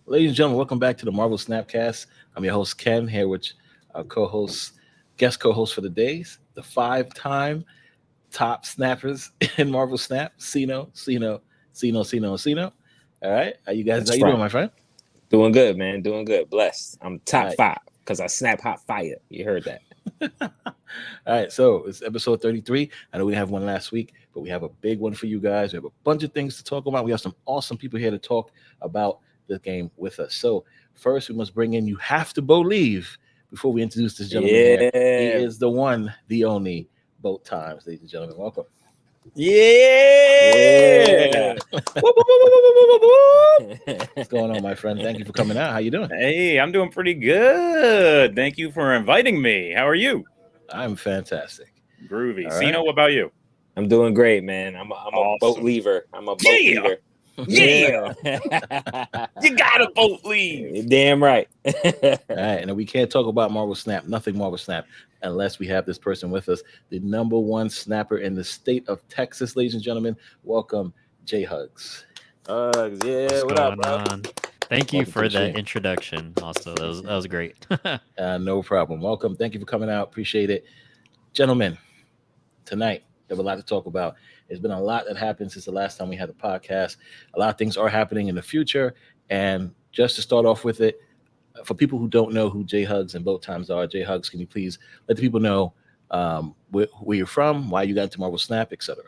Ladies and gentlemen, welcome back to the Marvel Snapcast. I'm your host, Ken, here with our guest co host for the days, the 5-time top snappers in Marvel Snap, Sino. All right. How That's you doing, right. my friend? Doing good, man. Doing good. Blessed. I'm All top right. five because I snap hot fire. You heard that. All right. So it's episode 33. I know we have one last week, but we have a big one for you guys. We have a bunch of things to talk about. We have some awesome people here to talk about the game with us. So first, we must bring in You Have to Believe before we introduce this gentleman here. He Yeah. is the one, the only Boat Times, ladies and gentlemen. Welcome. Yeah. Yeah. Whoop, whoop, whoop, whoop, whoop, whoop, whoop. What's going on, my friend? Thank you for coming out. How you doing? Hey, I'm doing pretty good. Thank you for inviting me. How are you? I'm fantastic. Groovy. All Sino, right. what about you? I'm doing great, man. I'm a boat Awesome. lever. I'm a boat Yeah. lever. Yeah. Yeah. You gotta both leave. You're damn right. All right, and we can't talk about Marvel Snap, nothing Marvel Snap, unless we have this person with us, the number one snapper in the state of Texas, ladies and gentlemen. Welcome, JHugs. Yeah. What's What up, going bro? on? Thank you Welcome to for the that stream. introduction. Also, that was great. No problem. Welcome. Thank you for coming out. Appreciate it, gentlemen. Tonight, we have a lot to talk about. There's been a lot that happened since the last time we had the podcast. A lot of things are happening in the future, and just to start off with it, for people who don't know who JHugs and Boat Times are, JHugs, can you please let the people know where you're from, why you got into Marvel Snap, etc.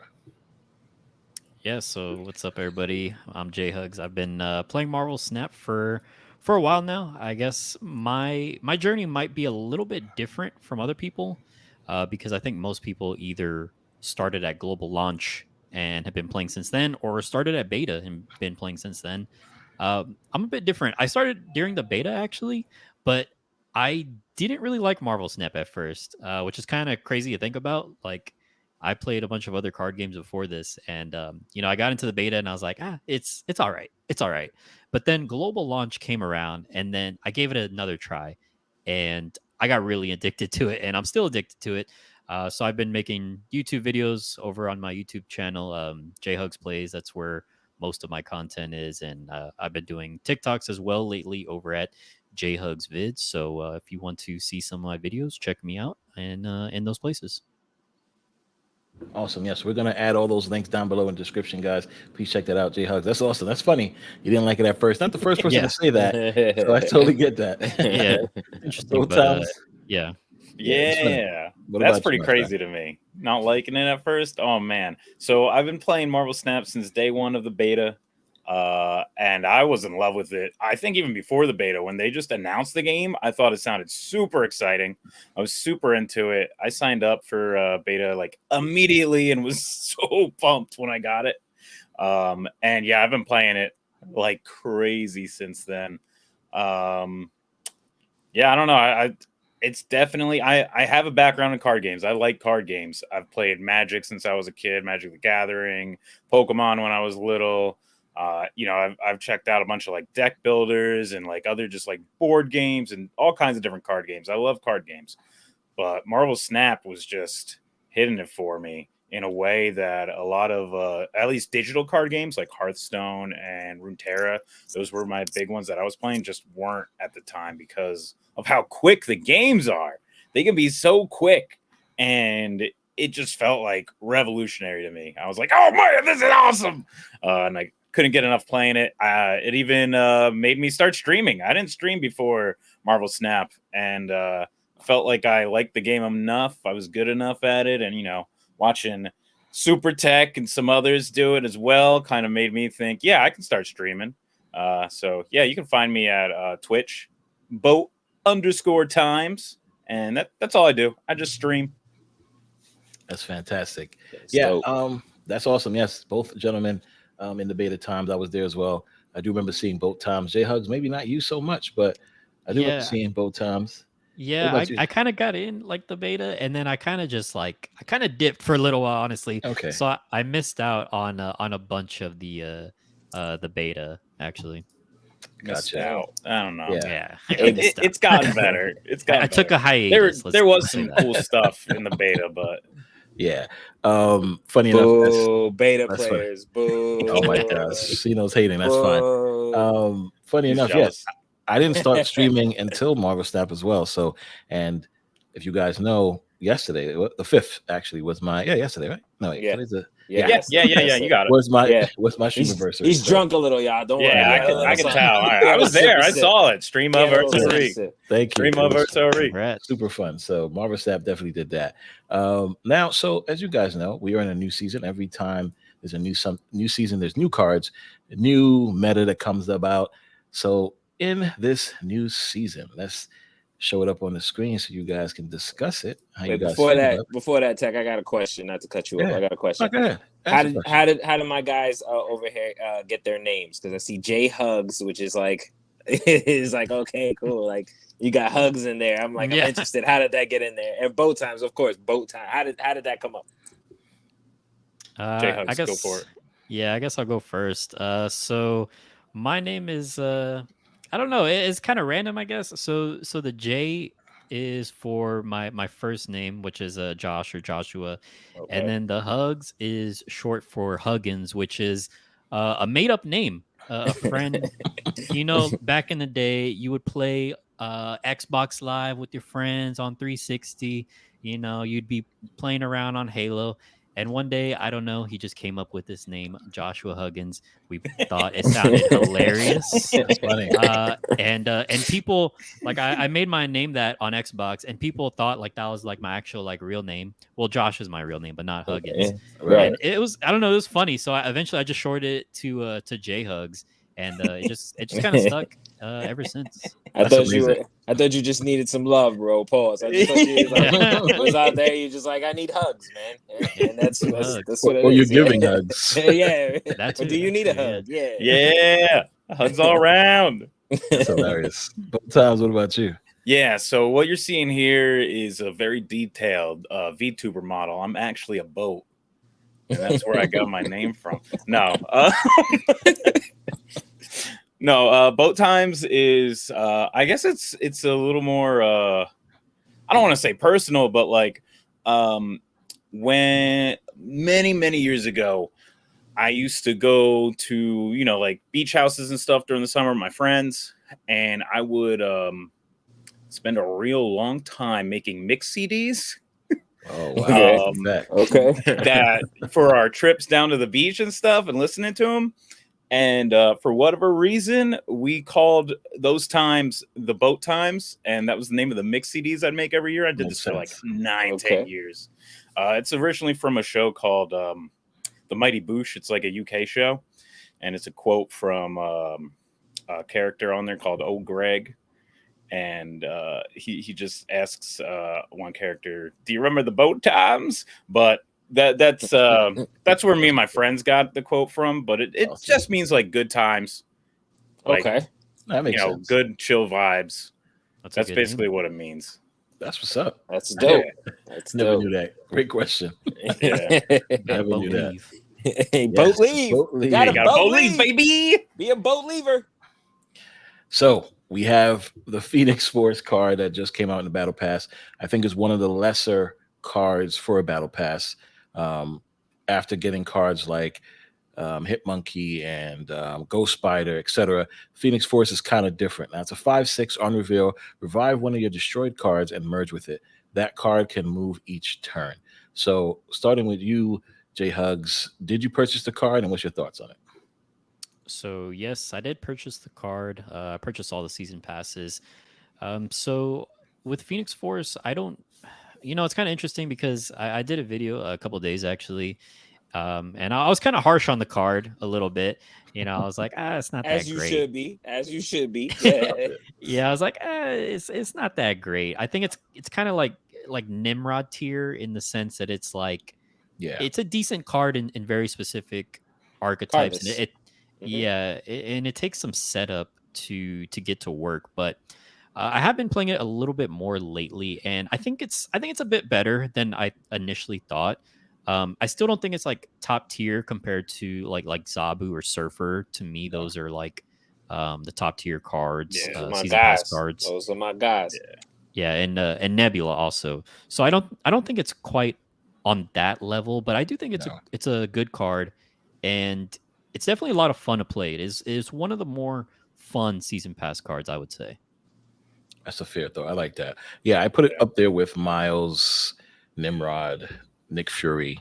Yeah. So, what's up, everybody? I'm JHugs. I've been playing Marvel Snap for a while now. I guess my journey might be a little bit different from other people, because I think most people either started at global launch and have been playing since then, or started at beta and been playing since then. I'm a bit different. I started during the beta actually, but I didn't really like Marvel Snap at first, which is kind of crazy to think about. Like, I played a bunch of other card games before this, and I got into the beta and I was like, it's all right, it's all right. But then global launch came around, and then I gave it another try, and I got really addicted to it, and I'm still addicted to it. So I've been making YouTube videos over on my YouTube channel, JHugs Plays. That's where most of my content is, and I've been doing TikToks as well lately over at JHugs Vids. So if you want to see some of my videos, check me out and in those places. Awesome. Yes, we're gonna add all those links down below in the description, guys. Please check that out, JHugs. That's awesome. That's funny. You didn't like it at first. Not the first person Yeah. to say that, so I totally get that. Yeah, interesting, Both but times. yeah. Yeah, it's funny. Yeah. What That's about you, pretty my friend? crazy to me. Not liking it at first. Oh man. So I've been playing Marvel Snap since day one of the beta. And I was in love with it. I think even before the beta, when they just announced the game, I thought it sounded super exciting. I was super into it. I signed up for beta like immediately and was so pumped when I got it. And yeah, I've been playing it like crazy since then. Yeah, I don't know. It's definitely I have a background in card games. I like card games. I've played Magic since I was a kid, Magic the Gathering, Pokemon when I was little. I've checked out a bunch of like deck builders and like other just like board games and all kinds of different card games. I love card games. But Marvel Snap was just hitting it for me in a way that a lot of at least digital card games like Hearthstone and Runeterra, those were my big ones that I was playing, just weren't at the time because of how quick the games are. They can be so quick, and it just felt like revolutionary to me. I was like, oh man, this is awesome. And I couldn't get enough playing it. It even made me start streaming. I didn't stream before Marvel Snap, and felt like I liked the game enough. I was good enough at it, and watching SuperTech and some others do it as well kind of made me think, yeah, I can start streaming. So yeah, you can find me at Twitch, boat_times, and that's all I do. I just stream. That's fantastic. That's Yeah, dope. that's awesome. Yes, both gentlemen in the beta times I was there as well. I do remember seeing both times. JHugs, maybe not you so much, but I do remember Yeah. seeing both times. What Yeah, about you? I kind of got in like the beta, and then I kind of just like I kind of dipped for a little while, honestly. Okay, So I missed out on a bunch of the beta actually. Missed gotcha. out. I don't know. Yeah, Yeah, I It, missed out. it's gotten better. It's I gotten took better. a hiatus. There was Let's say some that. cool stuff in the beta, but yeah. Funny enough, Boo, beta that's funny. players. Oh my Boo. gosh, Sino's hating. That's fine. Boo. Funny He's enough, jealous. yes, I didn't start streaming until Marvel Snap as well. So, and if you guys know, yesterday, the 5th actually was my yesterday, right? No, wait, Yeah. today's the Yeah. You got it. was my Yeah. stream anniversary. He's drunk a little, y'all. Don't worry. Yeah, I can tell. I was there. I saw it. Stream of Versary. Thank you. Stream of Versary. Congrats. Super fun. So Marvel Snap definitely did that. Now, so as you guys know, we are in a new season. Every time there's a new season, there's new cards, new meta that comes about. So in this new season, let's show it up on the screen so you guys can discuss it. Before that, Tech, I got a question. Not to cut you off, I got a question. Go ahead. How did my guys over here get their names? Because I see JHugs, which is like is like okay, cool. Like you got hugs in there. I'm like, I'm interested. How did that get in there? And boat times, of course, boat time. How did that come up? JHugs, I guess, go for it. Yeah, I guess I'll go first. So my name is I don't know. It's kind of random, I guess. So the J is for my first name, which is Josh or Joshua, and then the Hugs is short for Huggins, which is a made up name. A friend, back in the day, you would play Xbox Live with your friends on 360. You'd be playing around on Halo. And one day, I don't know, he just came up with this name, Joshua Huggins. We thought it sounded hilarious. That's funny. And people, like, I made my name that on Xbox, and people thought like that was like my actual like real name. Well, Josh is my real name, but not Huggins. Okay. Right. And it was, I don't know, it was funny. So eventually I just shorted it to JHugs, and it just kind of stuck ever since. I thought you just needed some love, bro. Pause. I just thought you was out there. You just like, I need hugs, man. And that's what it is. Or you're giving hugs. Yeah. That's or do you need a hug? Yeah. Yeah. Hugs all around. That's hilarious. Both times. What about you? Yeah, so what you're seeing here is a very detailed VTuber model. I'm actually a boat, and that's where I got my name from. No, boat times is I guess it's a little more I don't want to say personal, but like when many years ago, I used to go to like beach houses and stuff during the summer with my friends, and I would spend a real long time making mix CDs. Oh wow! Okay. That for our trips down to the beach and stuff, and listening to them. And for whatever reason, we called those times the boat times, and that was the name of the mix CDs I'd make every year. I did this for like 10 years. It's originally from a show called The Mighty Boosh. It's like a UK show, and it's a quote from a character on there called Old Greg. And he just asks one character, "Do you remember the boat times?" But that's where me and my friends got the quote from. But it awesome. Just means like good times. Like, okay, that makes sense. Good chill vibes. That's basically what it means. That's what's up. That's dope. Yeah. That's never dope. knew that. Great question. Yeah, never knew that. Hey, boat leave. Got a boat leave, baby. Be a boat leaver. So we have the Phoenix Force card that just came out in the Battle Pass. I think is one of the lesser cards for a Battle Pass. After getting cards like Hitmonkey and Ghost Spider, etc., Phoenix Force is kind of different. Now it's a 5/6 on reveal. Revive one of your destroyed cards and merge with it. That card can move each turn. So starting with you, JHugs, did you purchase the card, and what's your thoughts on it? So yes, I did purchase the card. I purchased all the season passes. So with Phoenix Force, I don't, it's kind of interesting because I did a video a couple of days actually, and I was kind of harsh on the card a little bit. I was like, it's not that great. As you should be. Yeah. Yeah, I was like, it's not that great. I think it's kind of like Nimrod tier in the sense that it's like, it's a decent card in very specific archetypes, and and it takes some setup to get to work, but I have been playing it a little bit more lately, and I think it's a bit better than I initially thought. I still don't think it's like top tier compared to like Zabu or Surfer. To me, those are like the top tier cards, season pass cards. Those are my guys. Yeah, and Nebula also. So I don't think it's quite on that level, but I do think it's a good card, and it's definitely a lot of fun to play. It is one of the more fun season pass cards, I would say. That's a fair thought. I like that. Yeah, I put it up there with Miles, Nimrod, Nick Fury.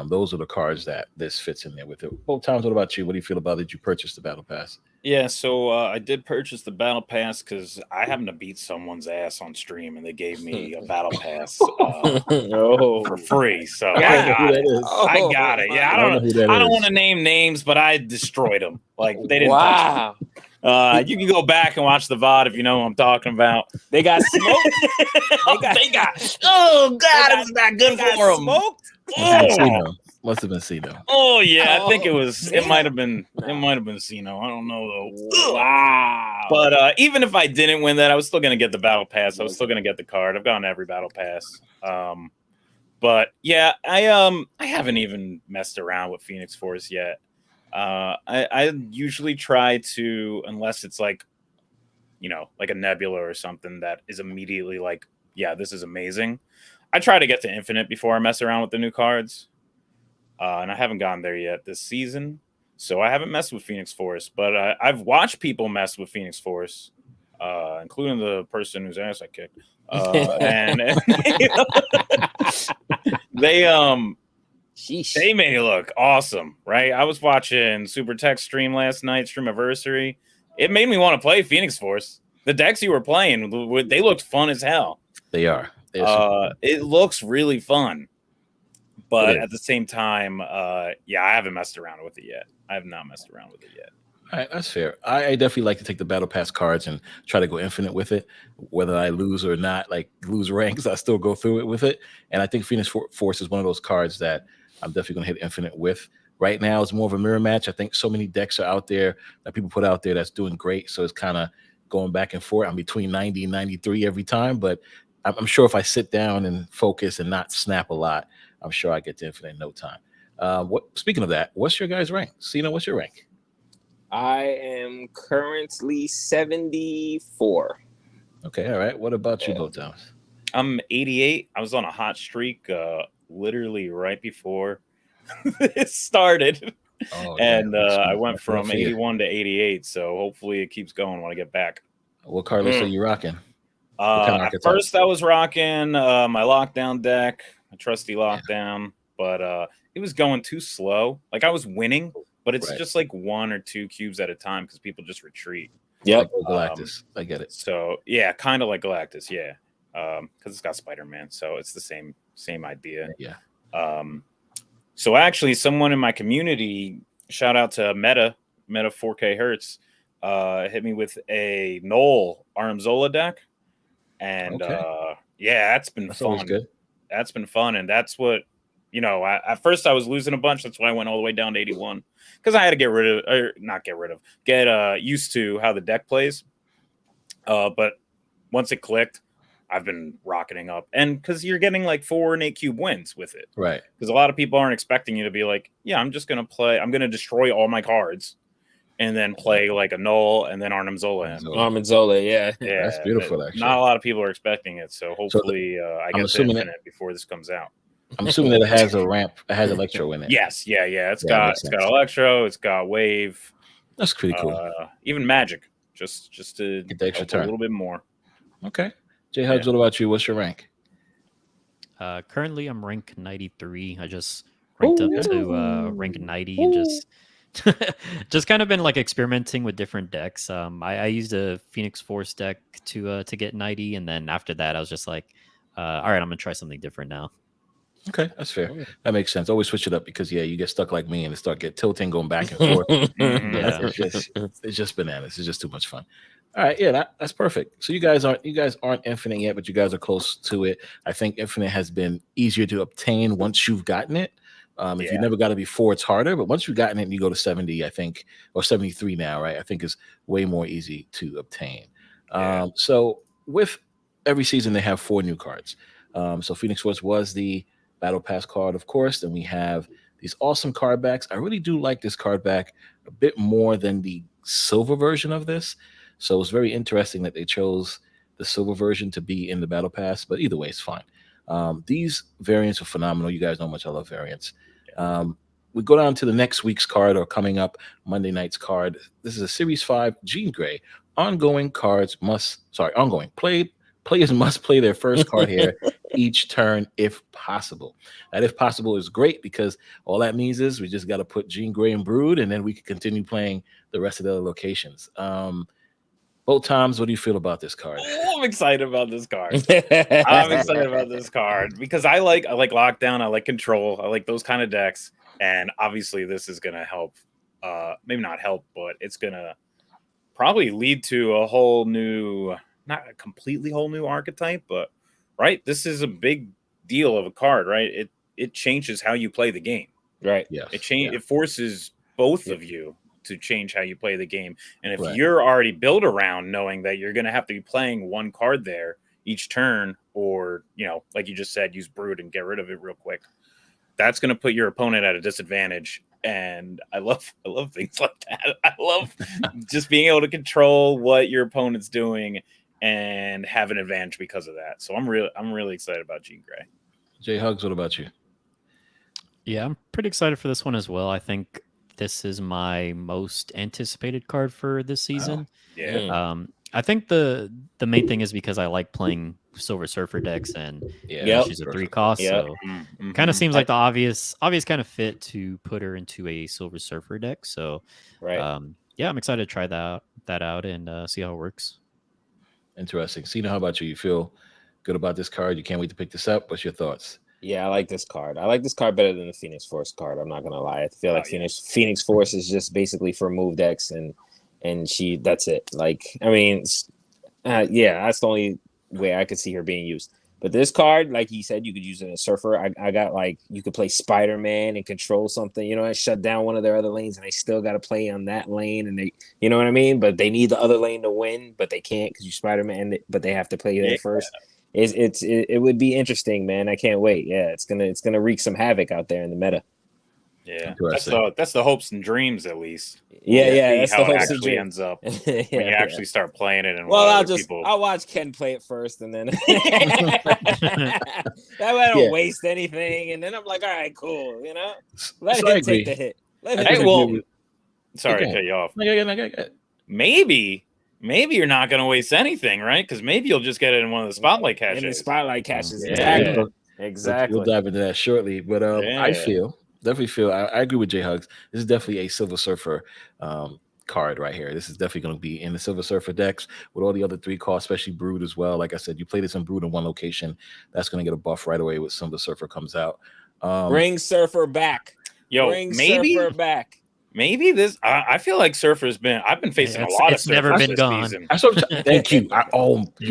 Those are the cards that this fits in there with it. Both times, what about you? What do you feel about it? Did you purchase the Battle Pass? Yeah, so I did purchase the battle pass because I happened to beat someone's ass on stream, and they gave me a battle pass for free. So I got it. I got it. Yeah, I don't want to name names, but I destroyed them. Like they didn't touch me. You can go back and watch the VOD if you know what I'm talking about. They got smoked. Oh God, it was not good for them. Smoked. Must have been Sino. Oh yeah, I think it was. It might have been. It might have been Sino. I don't know though. Wow. But even if I didn't win that, I was still gonna get the battle pass. I was still gonna get the card. I've gotten every battle pass. But yeah, I haven't even messed around with Phoenix Force yet. I usually try to, unless it's like, like a Nebula or something that is immediately like, yeah, this is amazing. I try to get to Infinite before I mess around with the new cards. And I haven't gotten there yet this season, so I haven't messed with Phoenix Force. But I've watched people mess with Phoenix Force, including the person whose ass I kicked. And they made it look awesome, right? I was watching SuperTech stream last night, Streamiversary. It made me want to play Phoenix Force. The decks you were playing, they looked fun as hell. They are. It looks really fun. But at the same time, yeah, I haven't messed around with it yet. I have not messed around with it yet. All right, that's fair. I definitely like to take the Battle Pass cards and try to go Infinite with it. Whether I lose or not, like lose ranks, I still go through it with it. And I think Phoenix Force is one of those cards that I'm definitely going to hit Infinite with. Right now, it's more of a mirror match. I think so many decks are out there that people put out there that's doing great. So it's kind of going back and forth. I'm between 90 and 93 every time. But I'm sure if I sit down and focus and not snap a lot, I'm sure I get to Infinite in no time. Speaking of that, what's your guys' rank? Sino, what's your rank? I am currently 74. Okay, all right. What about you, both times? I'm 88. I was on a hot streak literally right before it started. And I went from 81 to 88. So hopefully it keeps going when I get back. What Carlos are you rocking? At first I was rocking my lockdown deck, a trusty lockdown, but it was going too slow. Like I was winning, but it's just like 1 or 2 cubes at a time because people just retreat. Yep. Like Galactus. I get it. So yeah, kind of like Galactus, yeah. Because it's got Spider-Man, so it's the same idea. Yeah. So actually someone in my community, shout out to Meta 4K Hertz, hit me with a Null Armzola deck. And yeah, that's been fun. Good. That's been fun. And that's what, at first I was losing a bunch. That's why I went all the way down to 81 because I had to get used to how the deck plays. But once it clicked, I've been rocketing up. And because you're getting like 4 and 8 cube wins with it. Right. Because a lot of people aren't expecting you to be like, yeah, I'm going to destroy all my cards. And then play like a Null and then Armzola. Armzola, yeah. That's beautiful, actually. Not a lot of people are expecting it, so hopefully I get to Infinite before this comes out. I'm assuming that it has a ramp, it has Electro in it. Yes, yeah. It's got Electro, it's got Wave. That's pretty cool. Even Magic, just to get the extra turn a little bit more. Okay. JHugs, what about you? What's your rank? Currently, I'm rank 93. I just ranked up to rank 90 and just kind of been like experimenting with different decks. I used a Phoenix Force deck to get 90, and then after that, I was just like, all right, I'm gonna try something different now. Okay, that's fair. That makes sense. Always switch it up because you get stuck like me and it get tilting, going back and forth. It's just bananas. It's just too much fun. All right, yeah, that's perfect. So you guys aren't Infinite yet, but you guys are close to it. I think Infinite has been easier to obtain once you've gotten it. If you never got it before, it's harder. But once you've gotten it and you go to 70, I think, or 73 now, right? I think is way more easy to obtain. So with every season, they have 4 new cards. So Phoenix Force was the Battle Pass card, of course. Then we have these awesome card backs. I really do like this card back a bit more than the silver version of this. So it's very interesting that they chose the silver version to be in the Battle Pass. But either way, it's fine. These variants are phenomenal. You guys know how much I love variants. we go down to the next week's card or coming up Monday night's card. This is a Series 5 Jean Grey. Ongoing. Players must play their first card here each turn if possible. That if possible is great because all that means is we just got to put Jean Grey and Brood, and then we can continue playing the rest of the other locations. Both times, what do you feel about this card? Oh, I'm excited about this card. I'm excited about this card because I like Lockdown, I like Control, I like those kind of decks, and obviously this is gonna help. Maybe not help, but it's gonna probably lead to a whole new, not a completely whole new archetype, but right, this is a big deal of a card, right? It changes how you play the game, Right. Yeah, It forces both of you to change how you play the game. And if Right. you're already built around knowing that you're going to have to be playing one card there each turn, or, you know, like you just said, use Brood and get rid of it real quick, that's going to put your opponent at a disadvantage. And I love things like that. I love just being able to control what your opponent's doing and have an advantage because of that. So I'm really excited about Jean Grey. JHugs, what about you? Yeah, I'm pretty excited for this one as well. I think this is my most anticipated card for this season. Yeah. I think the main thing is because I like playing Silver Surfer decks, and Yeah, she's a 3 cost, Yep. so Mm-hmm. kind of seems like the obvious kind of fit to put her into a Silver Surfer deck. So Right. yeah, I'm excited to try that out and see how it works. Interesting. Sino, how about you? You feel good about this card? You can't wait to pick this up. What's your thoughts? Yeah, I like this card. I like this card better than the Phoenix Force card. I'm not gonna lie. I feel like yeah. Phoenix Force is just basically for move decks, and that's it. Like, I mean, yeah, that's the only way I could see her being used. But this card, like you said, you could use it as Surfer. I got like you could play Spider-Man and control something, you know, and shut down one of their other lanes, and they still got to play on that lane, and they, you know what I mean? But they need the other lane to win, but they can't because you Spider-Man, but they have to play there first. It would be interesting, man. I can't wait. Yeah, it's gonna wreak some havoc out there in the meta. Yeah, that's the hopes and dreams, at least. Yeah, See that's how the it hopes and actually dreams. ends up Yeah, when you actually start playing it. And well, people... I'll watch Ken play it first, and then that way I don't waste anything. And then I'm like, all right, cool, you know, let him take the hit. Sorry to cut you off. Maybe you're not going to waste anything, right? Because maybe you'll just get it in one of the spotlight catches. In the spotlight catches, Yeah. exactly. We'll dive into that shortly. But I definitely feel I agree with JHugs. This is definitely a Silver Surfer card right here. This is definitely going to be in the Silver Surfer decks with all the other 3 costs, especially Brood as well. Like I said, you play this in Brood in one location, that's going to get a buff right away when Silver Surfer comes out. Bring Surfer back. Surfer back. Maybe this. I feel like Surfer's been. I've been facing a lot of Surfers never been this gone. season. Thank you. You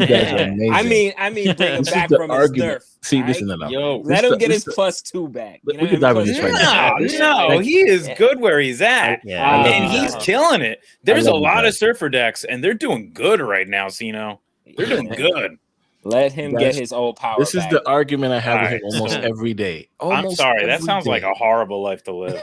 guys are amazing. I mean, bring him back from his nerf. See, listen, no. Let him get his +2 back. We can dive into this right now. No, he is good where he's at, and he's killing it. There's a lot of Surfer decks, and they're doing good right now. Sino, they're doing good. Let him get his old power. This is the argument I have with him almost every day. I'm sorry, that sounds like a horrible life to live.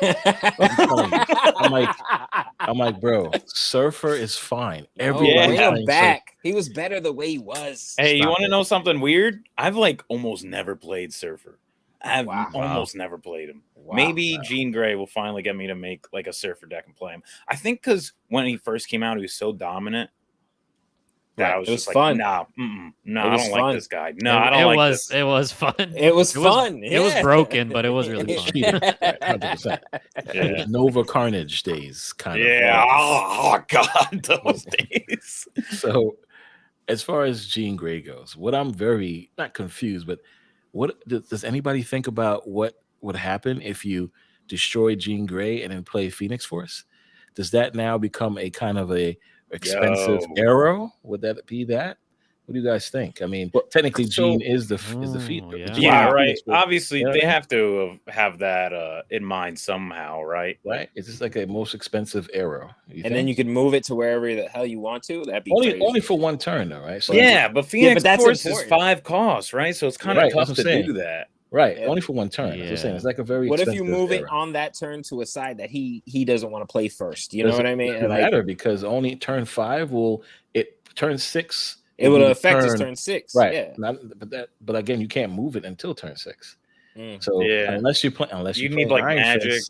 I'm like, bro, Surfer is fine. Bring him back. He was better the way he was. Hey, you want to know something weird? I've like almost never played Surfer. I've almost never played him. Maybe Jean Grey will finally get me to make like a Surfer deck and play him. I think because when he first came out, he was so dominant. That was just fun. Like, no, I don't like this guy. No, I don't like this. It was fun. It was fun. It was broken, but it was really fun. 100%. Yeah. Nova Carnage days, kind of. Yeah. Oh God, those days. So, as far as Jean Grey goes, what I'm very not confused, but what does anybody think about what would happen if you destroy Jean Grey and then play Phoenix Force? Does that now become a kind of a expensive arrow? Would that be that? What do you guys think? I mean, technically, Jean is the feet. Yeah, right. Obviously, they have to have that in mind somehow, right? Right. It's just like a most expensive arrow. Then you can move it to wherever the hell you want to. That'd be only for one turn, though, right? So but Phoenix Force is 5 costs, right? So it's kind of tough to do that. Right, only for one turn. That's what I'm saying. It's like a very. What if you move it on that turn to a side that he doesn't want to play first? You know what I mean? It doesn't matter because only turn 5 turn 6. It will affect his turn 6, right? Yeah. But again, you can't move it until turn 6. So unless you need like Magic.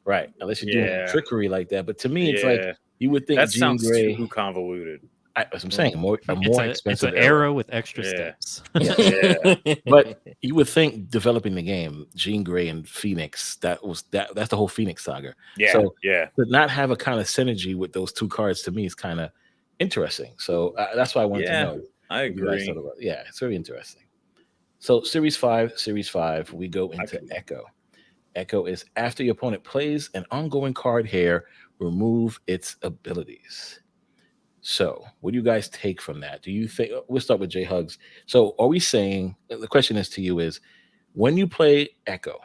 right? Unless you're doing trickery like that. But to me, it's like you would think that Jean sounds Grey. too convoluted. That's what I'm saying. A more It's expensive an arrow with extra steps. Yeah. But you would think developing the game, Jean Grey and Phoenix, that's the whole Phoenix saga. Yeah. So yeah. to not have a kind of synergy with those two cards to me is kind of interesting. So that's why I wanted to know. I agree. Yeah, it's very interesting. So Series 5, we go into Echo. Echo is after your opponent plays an ongoing card here, remove its abilities. So what do you guys take from that? Do you think, we'll start with JHugs. So are we saying, the question is to you is, when you play Echo,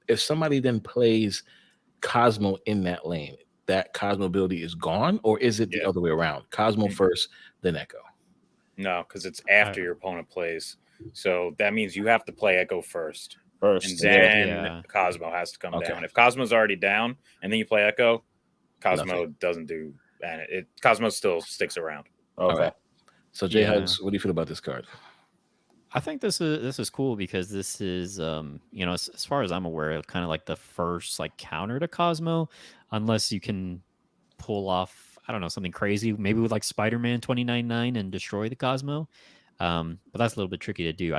if somebody then plays Cosmo in that lane, that Cosmo ability is gone, or is it the other way around? Cosmo first, then Echo? No, because it's after your opponent plays. So that means you have to play Echo first. And then Cosmo has to come down. If Cosmo's already down and then you play Echo, Cosmo doesn't do, and Cosmo still sticks around. Okay. Right. So JHugs, what do you feel about this card? I think this is cool because this is as far as I'm aware, kind of like the first like counter to Cosmo, unless you can pull off, I don't know, something crazy, maybe with like Spider-Man 2099 and destroy the Cosmo. But that's a little bit tricky to do.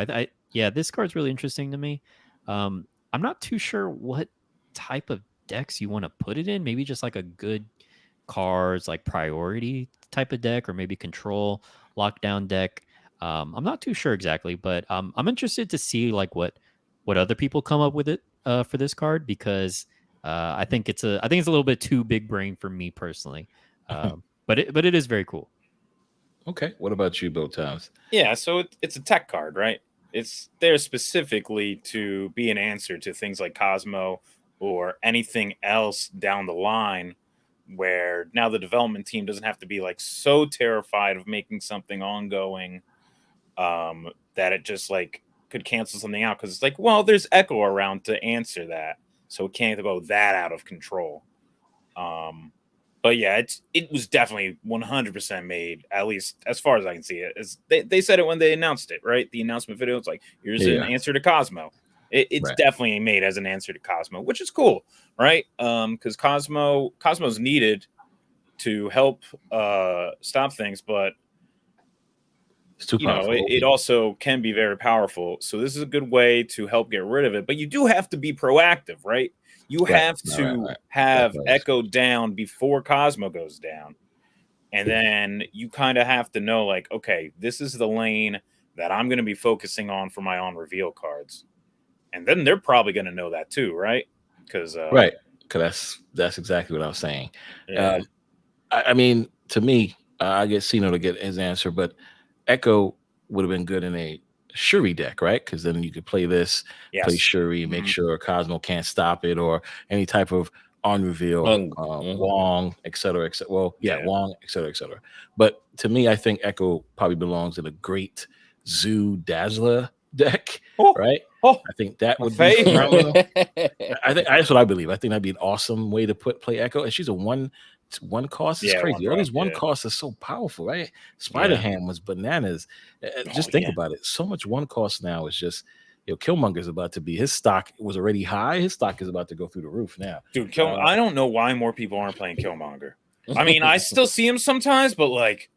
This card's really interesting to me. I'm not too sure what type of decks you want to put it in. Maybe just like a good cards like priority type of deck, or maybe control lockdown deck. I'm not too sure exactly, but I'm interested to see like what other people come up with it for this card, because I think it's a little bit too big brain for me personally. But it is very cool. Okay. What about you, Bill Times? Yeah, so it's a tech card, right? It's there specifically to be an answer to things like Cosmo or anything else down the line, where now the development team doesn't have to be like so terrified of making something ongoing that it just like could cancel something out, because it's like, well, there's Echo around to answer that, so it can't go that out of control. But yeah, it was definitely 100% made, at least as far as I can see it. They said it when they announced it, right? The announcement video, it's like, here's an answer to Cosmo. It's definitely made as an answer to Cosmo, which is cool, right? Because Cosmo's needed to help stop things, but it's too powerful. It also can be very powerful. So this is a good way to help get rid of it. But you do have to be proactive, right? You have to have Echo down before Cosmo goes down. And then you kind of have to know, like, okay, this is the lane that I'm going to be focusing on for my on-reveal cards. And then they're probably going to know that too, right? Because that's exactly what I was saying. Yeah. I mean, to me, I get Sino to get his answer, but Echo would have been good in a Shuri deck, right? Because then you could play this, play Shuri, make sure Cosmo can't stop it, or any type of on reveal, Wong, etc. Wong, etc. But to me, I think Echo probably belongs in a great Zoo Dazzler deck, right? I think that would be phenomenal. I think that's what I believe. I think that'd be an awesome way to play Echo, and she's a one cost. It's crazy. All these one costs are so powerful, right? Spider-Ham was bananas. Just think about it. So much one cost now is just, Killmonger's about to be, his stock was already high. His stock is about to go through the roof now. Dude, I don't know why more people aren't playing Killmonger. I mean, I still see him sometimes, but like,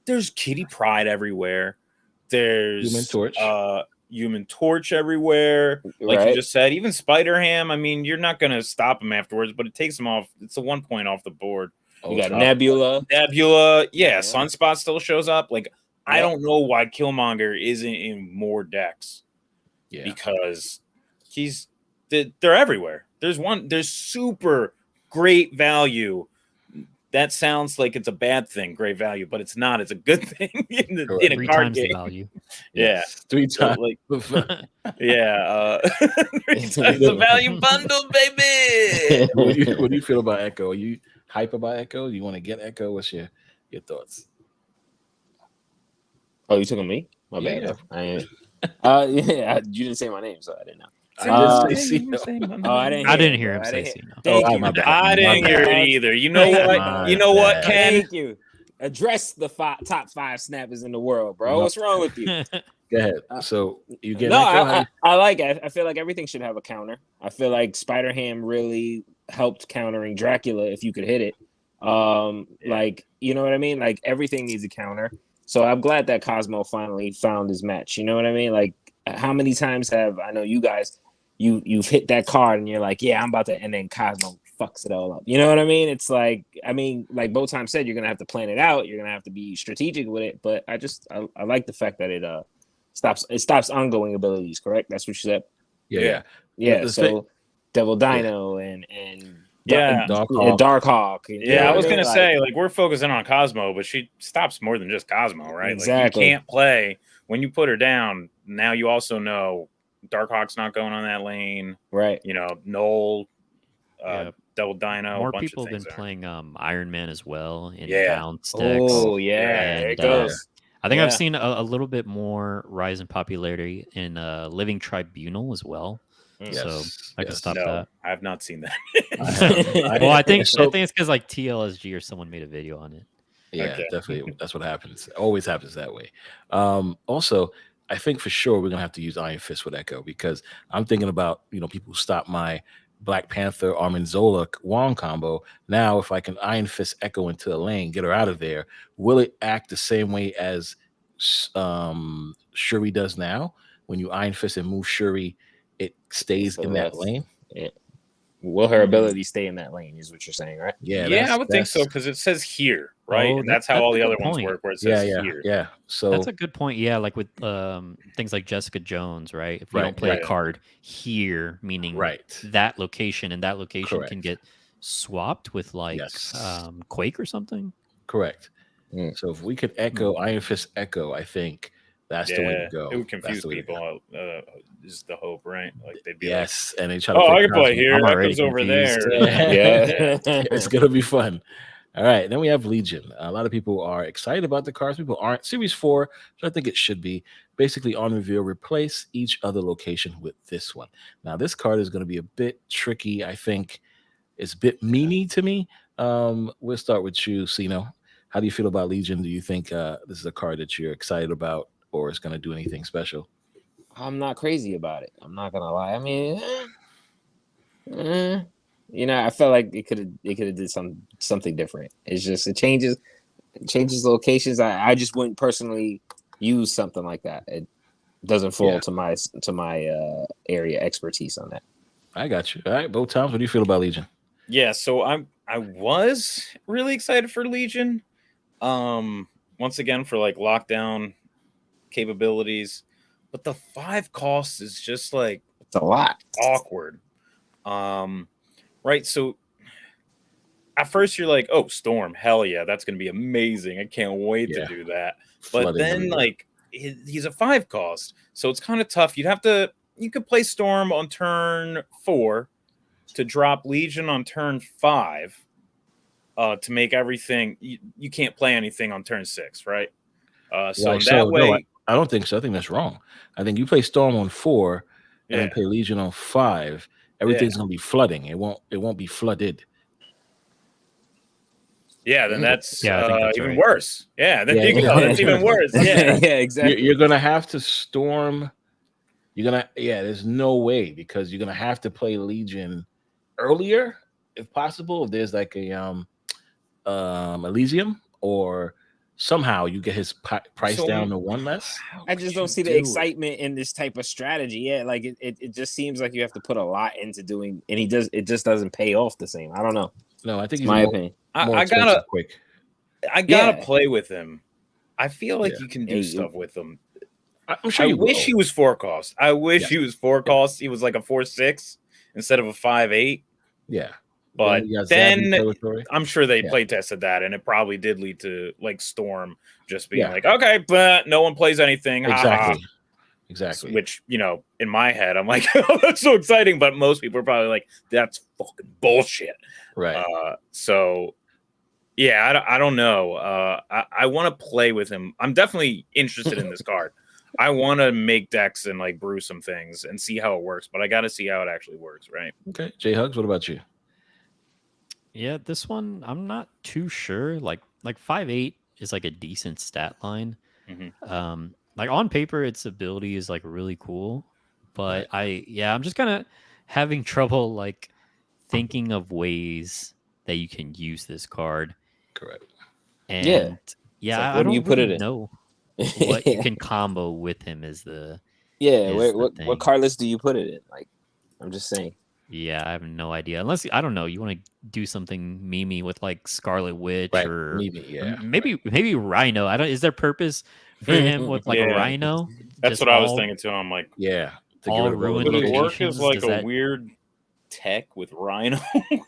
there's Kitty Pryde everywhere. There's Human Torch everywhere. Like you just said, even Spider-Ham. I mean, you're not going to stop him afterwards, but it takes him off. It's a 1 point off the board. You got Nebula. Yeah, Sunspot still shows up. Like, I don't know why Killmonger isn't in more decks. Yeah. Because they're everywhere. There's super great value. That sounds like it's a bad thing, great value, but it's not. It's a good thing in a card game. The value. Yeah. 3 times. So 3 times the value bundle, baby. What do you feel about Echo? Are you hype about Echo? Do you want to get Echo? What's your thoughts? Oh, you took on me? My bad. You didn't say my name, so I didn't know. I didn't hear him say Sino. I didn't hear it either. You know what? Thank you. Address the top 5 snappers in the world, bro. What's wrong with you? Go ahead. So you get I like it. I feel like everything should have a counter. I feel like Spider-Ham really helped countering Dracula if you could hit it. Like, you know what I mean? Like everything needs a counter. So I'm glad that Cosmo finally found his match. You know what I mean? Like how many times have I know you guys you've hit that card and you're like, yeah, I'm about to, and then Cosmo fucks it all up. You know what I mean? It's like, I mean, like Botam said, you're gonna have to plan it out. You're gonna have to be strategic with it. But I like the fact that it stops ongoing abilities. Correct? That's what you said. Yeah. So Devil Dino and Darkhawk. Yeah, I was gonna say, like, we're focusing on Cosmo, but she stops more than just Cosmo, right? Exactly. Like, you can't play when you put her down. Now you also know Darkhawk's not going on that lane, right? You know, Null, Devil Dino. More people have been playing Iron Man as well in Yeah. bounce decks. Oh yeah, there it goes. I think I've seen a little bit more rise in popularity in Living Tribunal as well. So I can stop that. I have not seen that. Well, I think it's because like TLSG or someone made a video on it. Yeah, definitely. That's what happens. It always happens that way. Also, I think for sure we're gonna have to use Iron Fist with Echo because I'm thinking about, you know, people who stop my Black Panther Armanzola Wong combo. Now, if I can Iron Fist Echo into the lane, get her out of there, will it act the same way as Shuri does now? When you Iron Fist and move Shuri, it stays in that lane. Yeah. Will her ability stay in that lane? Is what you're saying, right? Yeah, I would think so because it says here, right? Oh, and that's how all the other ones work, where it says here. Yeah. So that's a good point. Yeah, like with things like Jessica Jones, right? If you don't play a card here, meaning that location, and that location can get swapped with like Quake or something. Correct. So if we could Echo Iron Fist Echo, I think that's the way to go. It would confuse people. Is the hope, right? Like they'd be and they try to. I can play here. Echo's over there. It's gonna be fun. All right, then we have Legion. A lot of people are excited about the cards. People aren't. Series 4, so I think it should be. Basically, on reveal, replace each other location with this one. Now, this card is going to be a bit tricky. I think it's a bit meany to me. We'll start with you, Sino. How do you feel about Legion? Do you think this is a card that you're excited about, or is going to do anything special? I'm not crazy about it. I'm not gonna lie. I mean, you know, I felt like it could have did something different. It's just it changes locations. I just wouldn't personally use something like that. It doesn't fall to my area expertise on that. I got you. All right, both times. What do you feel about Legion? Yeah, so I was really excited for Legion. Once again for like lockdown capabilities. But the 5 costs is just like it's a lot awkward. Right. So at first you're like, oh, Storm, hell yeah, that's gonna be amazing. I can't wait to do that. But then like he's a 5 cost, so it's kind of tough. You could play Storm on turn 4 to drop Legion on turn 5 to make everything you can't play anything on turn 6, right? No, I don't think so. I think that's wrong. I think you play Storm on 4 and then play Legion on 5. Everything's gonna be flooding. It won't be flooded. Yeah, then that's even worse. Yeah, there you go. That's even worse. Yeah, exactly. You're gonna have to Storm. There's no way because you're gonna have to play Legion earlier if possible. If there's like a Elysium or somehow you get his price down to 1 less. I just don't see the excitement in this type of strategy. Yeah, like it just seems like you have to put a lot into doing, and it just doesn't pay off the same. I don't know. No, I think it's my opinion. I gotta play with him. I feel like you can do stuff with him. I'm sure. I wish he was 4 cost. I wish he was 4 cost. He was like a 4/6 instead of a 5/8. Yeah. But then I'm sure they play tested that, and it probably did lead to like Storm just being like, okay, but no one plays anything. Exactly. Which, you know, in my head, I'm like, oh, that's so exciting. But most people are probably like, that's fucking bullshit. Right. So, yeah, I don't know. I want to play with him. I'm definitely interested in this card. I want to make decks and like brew some things and see how it works, but I got to see how it actually works, right? Okay. JHugs, what about you? Yeah, this one I'm not too sure. Like 5/8 is like a decent stat line. Like on paper, its ability is like really cool, but I'm just kind of having trouble like thinking of ways that you can use this card. Correct. And Like, I what do don't you put really it in? know what you can combo with him is the what thing. card list do you put it in? Like, I'm just saying. Yeah, I have no idea. Unless I don't know, you want to do something memey with like Scarlet Witch Right. or Maybe, maybe Rhino. I don't. Is there purpose for him with like a Yeah. Rhino? That's what I was thinking too. I'm like, Yeah. To all get rid of ruined would it work locations. as like Does a that? weird tech with Rhino?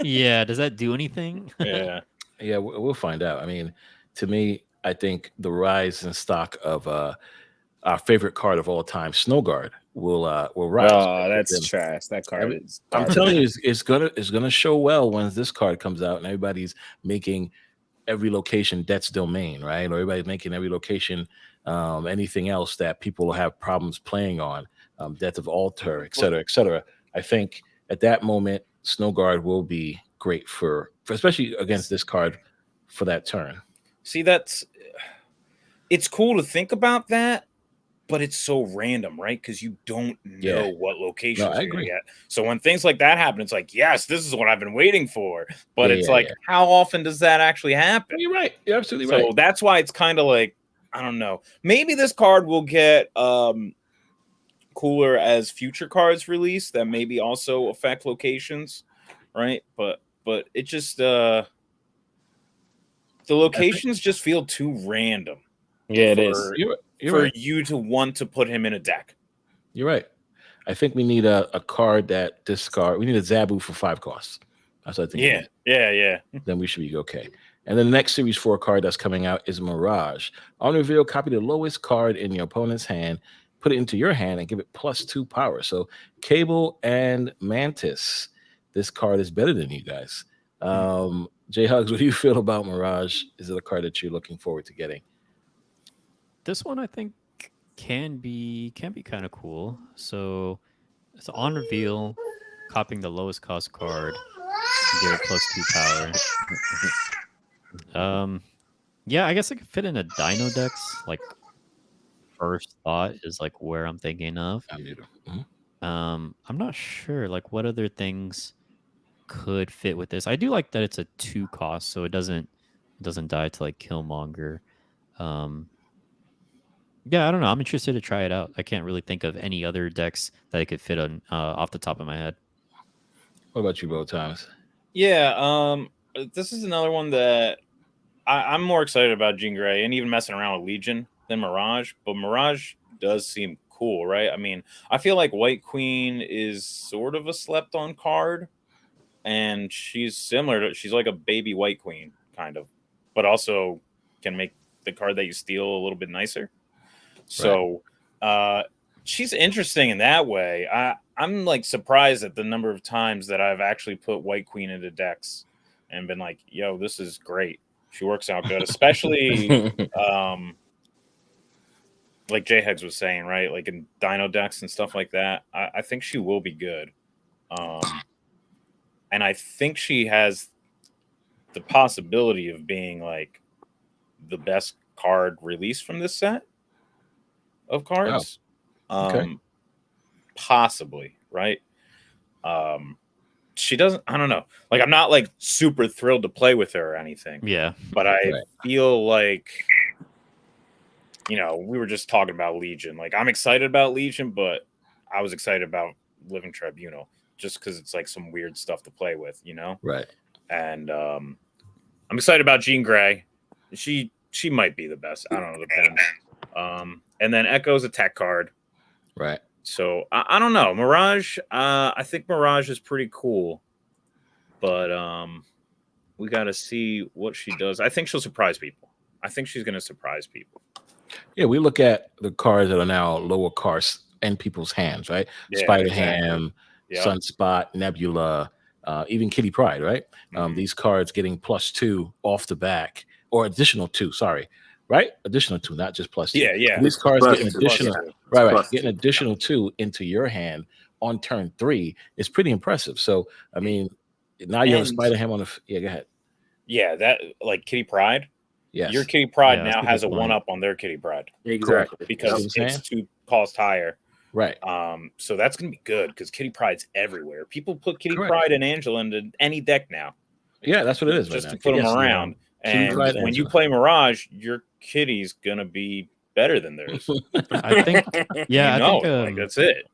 Yeah. Does that do anything? Yeah. Yeah, we'll find out. I mean, to me, I think the rise in stock of our favorite card of all time, Snow Guard, will rise. Oh, that's Then trash. That card is. I'm garbage. telling you, it's gonna show well when this card comes out and everybody's making every location Death's Domain, right? Or everybody's making every location anything else that people have problems playing on, Death of Altar, et cetera, et cetera. I think at that moment, Snow Guard will be great for especially against this card for that turn. See, it's cool to think about that, but it's so random, right? Because you don't know what locations I you're gonna agree. get. So when things like that happen, it's like, yes, this is what I've been waiting for. But Yeah, it's yeah, like, yeah. how often does that actually happen? You're right. You're absolutely So right. that's why it's kind of like, I don't know. Maybe this card will get cooler as future cards release that maybe also affect locations, right? But it just the locations just feel too random. Yeah, it is. You're For right. you to want to put him in a deck. You're right. I think we need a card that discard. We need a Zabu for 5 costs. That's what I think. we need. Yeah. Then we should be okay. And then the next Series 4 card that's coming out is Mirage. On reveal, copy the lowest card in your opponent's hand, put it into your hand, and give it +2 power. So Cable and Mantis. This card is better than you guys. JHugs, what do you feel about Mirage? Is it a card that you're looking forward to getting? This one I think can be kind of cool. So it's on reveal, copying the lowest cost card, give it +2 power. Yeah, I guess it could fit in a Dino Dex. Like first thought is like where I'm thinking of. I'm not sure like what other things could fit with this. I do like that it's a 2 cost, so it doesn't die to like Killmonger. Yeah, I don't know. I'm interested to try it out. I can't really think of any other decks that it could fit on off the top of my head. What about you, Bo Thomas? Yeah, this is another one that I'm more excited about Jean Grey and even messing around with Legion than Mirage, but Mirage does seem cool, right? I mean, I feel like White Queen is sort of a slept-on card, and she's she's like a baby White Queen, kind of, but also can make the card that you steal a little bit nicer. So she's interesting in that way. I'm like surprised at the number of times that I've actually put White Queen into decks and been like, yo, this is great. She works out good, especially like JHugs was saying, right? Like in Dino decks and stuff like that. I think she will be good. And I think she has the possibility of being like the best card released from this set of cards. Okay. Possibly, right? She doesn't, I don't know. Like, I'm not like super thrilled to play with her or anything. Yeah. But I feel like, you know, we were just talking about Legion. Like, I'm excited about Legion, but I was excited about Living Tribunal just because it's like some weird stuff to play with, you know? Right. And I'm excited about Jean Grey. She might be the best. I don't know. Depends. And then Echo's a tech card. Right. So I don't know. Mirage, I think Mirage is pretty cool. But we got to see what she does. I think she'll surprise people. I think she's going to surprise people. Yeah, we look at the cards that are now lower cards in people's hands, right? Yeah, Spider-Ham, exactly. Sunspot, Nebula, even Kitty Pryde, right? These cards getting +2 off the back, or additional 2, sorry. Right? Additional 2, not just +2. Yeah. These cards Plus getting two. additional, right. Getting additional 2 into your hand on turn 3 is pretty impressive. So, I mean, now you have a Spider-Ham on the. Yeah, go ahead. Yeah, that like Kitty Pryde. Yes. Your Kitty Pride Yeah, now has a 1-up on their Kitty Pride. Exactly. Because it's 2 cost higher. Right. So that's gonna be good because Kitty Pryde's everywhere. People put Kitty Correct. Pryde and Angela into any deck now. Yeah, that's what it is. Just right to now. put them Yes, around. Kitty And Pryde, when you Angela. play Mirage, your kitty's gonna be better than theirs. I think, yeah, you I know, think like that's it.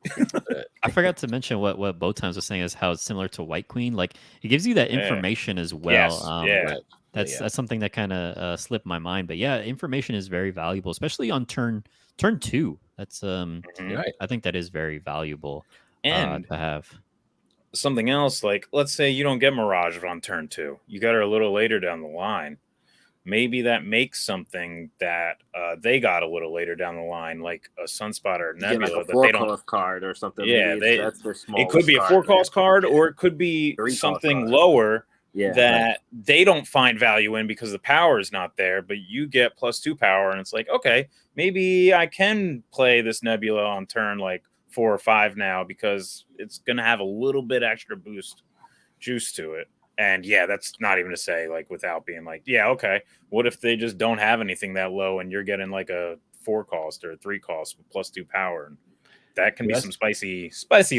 I forgot to mention what Bowtimes was saying is how it's similar to White Queen. Like it gives you that Yeah. information as well. Yes, yeah. Right. That's something that kind of slipped my mind. But yeah, information is very valuable, especially on turn 2. That's Mhm. Right. I think that is very valuable And to have. something else, like let's say you don't get Mirage on turn 2, you got her a little later down the line. Maybe that makes something that they got a little later down the line, like a Sunspot or You get Nebula, like a that they 4 don't. cost card or something. Yeah, Maybe that's their smallest. It could be a 4-cost card, or it could be 3-cost something card. lower Yeah, that they don't find value in because the power is not there, but you get +2 power, and it's like, okay, maybe I can play this Nebula on turn like 4 or 5 now because it's gonna have a little bit extra boost juice to it. And yeah, that's not even to say like without being like, yeah, okay, what if they just don't have anything that low and you're getting like a 4-cost or a 3-cost with +2 power? And that can be some spicy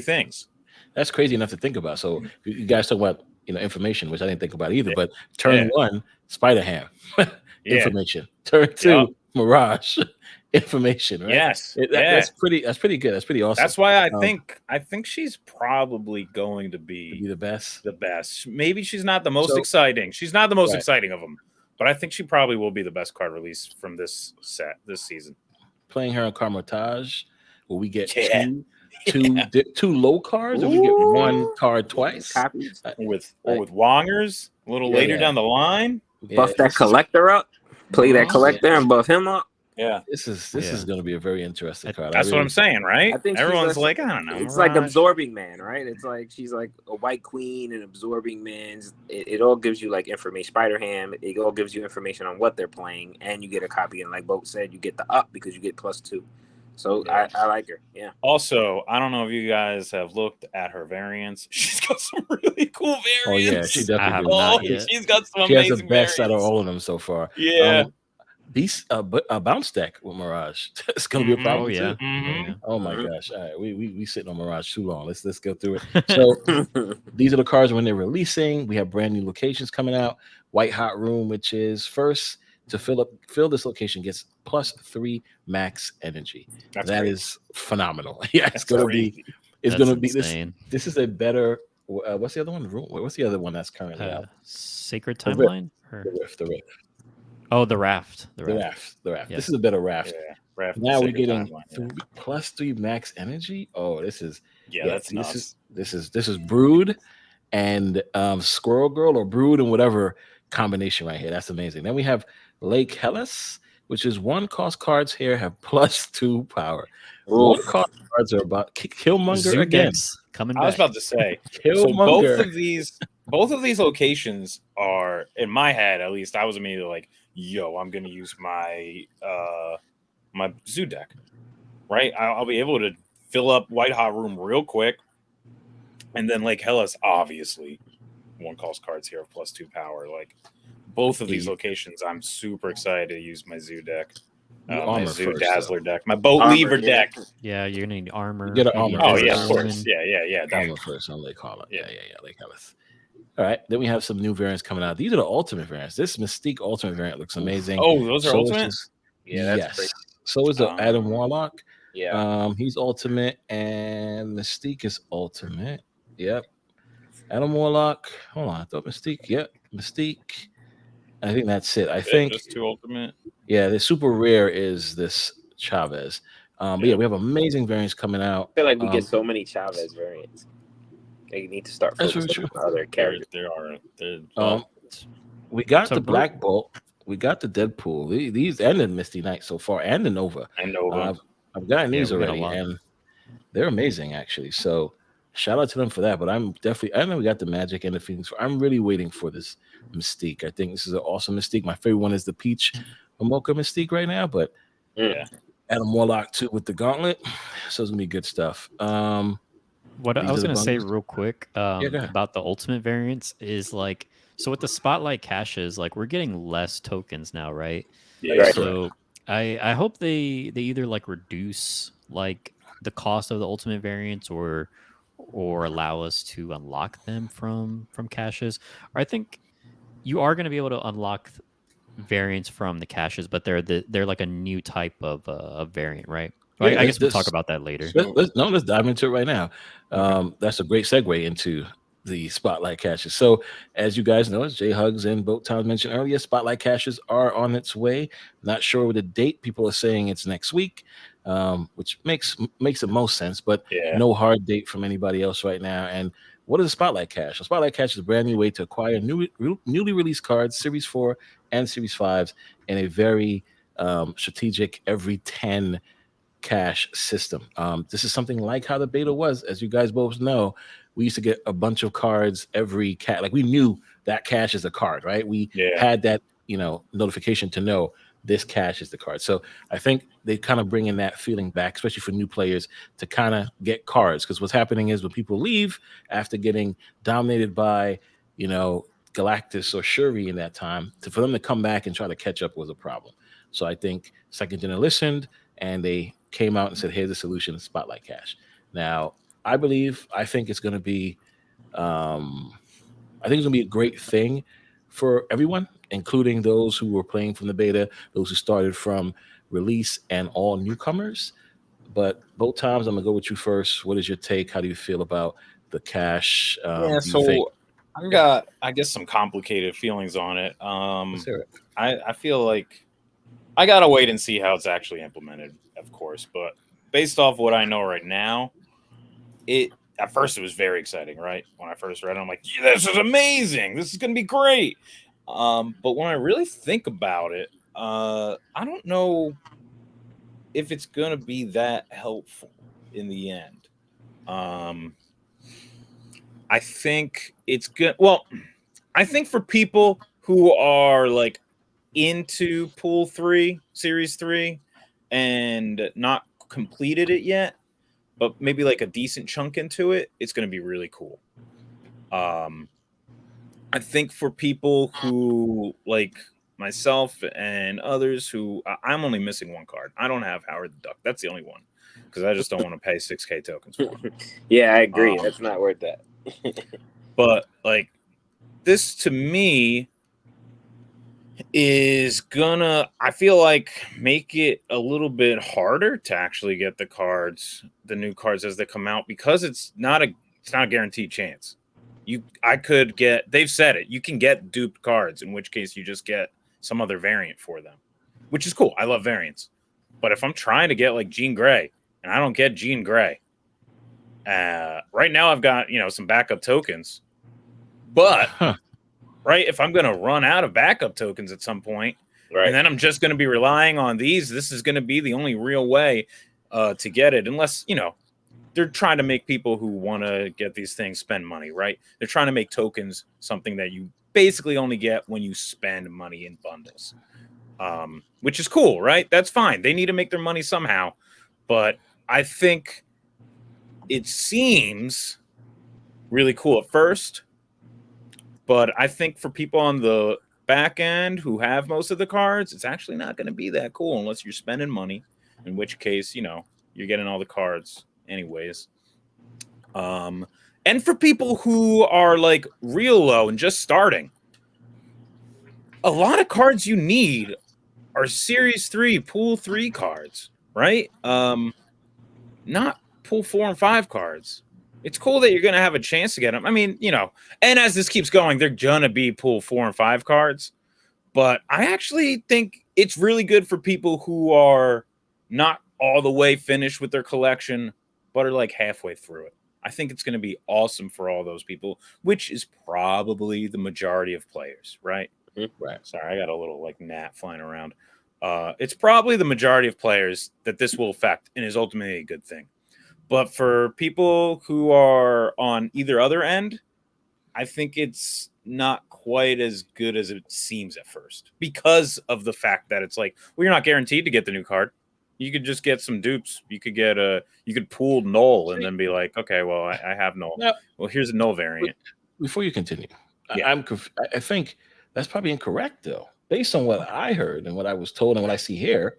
things. That's crazy enough to think about. So you guys talk about information, which I didn't think about either. But turn 1, Spider Ham, information. Turn 2, Mirage, information. Right? Yes, that's pretty good. That's pretty awesome. That's why I think she's probably going to be the best. The best. Maybe she's not the most exciting. She's not the most exciting of them, but I think she probably will be the best card release from this set this season. Playing her on Carmotage, will we get two low cards, or we get 1 card twice? Copies. With Wongers a little later down the line. Buff that collector up. Play that collector and buff him up. Yeah, this is going to be a very interesting card. That's what I'm saying, right? I think everyone's like, I don't know. It's like Absorbing Man, right? It's like she's like a White Queen and Absorbing Man. It all gives you like information. Spider Ham. It all gives you information on what they're playing, and you get a copy. And like Boat said, you get the up because you get +2. So I like her. Yeah. Also, I don't know if you guys have looked at her variants. She's got some really cool variants. Oh yeah, she definitely. She's got some. She amazing has the best variants. out of all of them so far. Yeah. These bounce deck with Mirage. It's gonna be a problem. Oh yeah. Mm-hmm. Oh my gosh. All right, we sitting on Mirage too long. Let's go through it. So these are the cards when they're releasing. We have brand new locations coming out. White Hot Room, which is first to fill this location, gets +3 max energy. That is phenomenal. Yeah, it's gonna be. It's gonna be insane. This is a better. What's the other one? What's the other one that's currently out? Sacred Timeline. The Rift. Oh, the Raft. The Raft. Yeah. This is a better Raft. Yeah, Raft. Now we're getting +3 max energy. Oh, this is that's nuts. This is Brood and Squirrel Girl, or Brood and whatever combination right here. That's amazing. Then we have Lake Hellas, which is 1-cost cards here have +2 power. 1-cost cards are about Killmonger again. Coming back. I was about to say. Killmonger. So both of these locations are, in my head at least, I was immediately like, yo, I'm gonna use my my zoo deck, right? I'll be able to fill up White Hot Room real quick, and then Lake Hellas, obviously 1-cost cards here of +2 power. Like both of these locations, I'm super excited to use my zoo deck, my zoo Dazzler deck, my Boat Lever deck. Yeah, you're gonna need armor. You get an armor. Oh yeah, of course. Yeah. Armor first on Lake Hellas. Yeah, Lake Hellas. All right, then we have some new variants coming out. These are the ultimate variants. This Mystique ultimate variant looks amazing. Oh, those are ultimate? Yeah, that's great. So is the Adam Warlock. Yeah. He's ultimate, and Mystique is ultimate. Yep. Adam Warlock. Hold on, I thought Mystique. Yep, Mystique. I think that's it. I think just 2 ultimate. Yeah, the super rare is this Chavez. But yeah, we have amazing variants coming out. I feel like we get so many Chavez variants. They need to start focusing on other characters. There are. We got the Black Bolt. We got the Deadpool. These and the Misty Knight so far, and the Nova. And Nova. I've gotten these already, and they're amazing actually. So shout out to them for that. But I'm definitely. I know we got the Magic and the Phoenix. I'm really waiting for this Mystique. I think this is an awesome Mystique. My favorite one is the Peach Mocha Mystique right now, but Adam Warlock too with the Gauntlet. So it's gonna be good stuff. What I was going to say real quick about the ultimate variants is like, so with the spotlight caches, like we're getting less tokens now, right? Yeah. So I hope they either like reduce like the cost of the ultimate variants or allow us to unlock them from caches. Or I think you are going to be able to unlock variants from the caches, but they're like a new type of variant, right? Well, Yeah, I guess we'll talk about that later. Let's dive into it right now. That's a great segue into the spotlight caches. So, as you guys know, as JHugs and Boat Town mentioned earlier, spotlight caches are on its way. Not sure with the date. People are saying it's next week, which makes it most sense, but no hard date from anybody else right now. And what is a spotlight cache? A spotlight cache is a brand new way to acquire newly released cards, Series 4 and Series 5, in a very strategic every 10 cache system. This is something like how the beta was. As you guys both know, we used to get a bunch of cards every like we knew that cache is a card, right? We had that, notification to know this cache is the card. So I think they kind of bringing that feeling back, especially for new players, to kind of get cards. Because what's happening is when people leave after getting dominated by, Galactus or Shuri in that time, for them to come back and try to catch up was a problem. So I think Second Gen listened and they came out and said, here's the solution, Spotlight Cache. Now, I think it's going to be, a great thing for everyone, including those who were playing from the beta, those who started from release, and all newcomers. But both times, I'm going to go with you first. What is your take? How do you feel about the cache? So I've got, I guess, some complicated feelings on it. Let's hear it. I feel like I got to wait and see how it's actually implemented, of course. But based off what I know right now, at first it was very exciting, right? When I first read it, I'm like, yeah, this is amazing. This is going to be great. But when I really think about it, I don't know if it's going to be that helpful in the end. I think it's good. Well, I think for people who are like into Pool 3, Series 3, and not completed it yet, but maybe like a decent chunk into it, it's going to be really cool. I think for people who like myself and others who I'm only missing one card. I don't have Howard the Duck. That's the only one because I just don't want to pay 6K tokens for it. Yeah, I agree. That's not worth that. But like this to me is gonna, I feel like, make it a little bit harder to actually get the new cards as they come out, because it's not a guaranteed chance. They've said it, you can get duped cards, in which case you just get some other variant for them, which is cool. I love variants. But if I'm trying to get like Jean Grey and I don't get Jean Grey, right now I've got, some backup tokens, but right, if I'm going to run out of backup tokens at some point, right, and then I'm just going to be relying on these, this is going to be the only real way to get it, unless, they're trying to make people who want to get these things spend money, right? They're trying to make tokens something that you basically only get when you spend money in bundles, which is cool, right? That's fine. They need to make their money somehow. But I think it seems really cool at first. But I think for people on the back end who have most of the cards, it's actually not going to be that cool unless you're spending money, in which case, you're getting all the cards anyways. And for people who are like real low and just starting, a lot of cards you need are Series 3, Pool 3 cards, right? Not Pool 4 and 5 cards. It's cool that you're going to have a chance to get them. I mean, and as this keeps going, they're going to be Pool 4 and 5 cards. But I actually think it's really good for people who are not all the way finished with their collection, but are like halfway through it. I think it's going to be awesome for all those people, which is probably the majority of players, right? Mm-hmm. Right. Sorry, I got a little like gnat flying around. It's probably the majority of players that this will affect and is ultimately a good thing. But for people who are on either other end, I think it's not quite as good as it seems at first, because of the fact that it's like, well, you're not guaranteed to get the new card. You could just get some dupes. You could pool null and then be like, okay, well, I have null. Now, well, here's a null variant. Before you continue, I think that's probably incorrect, though. Based on what I heard and what I was told and what I see here,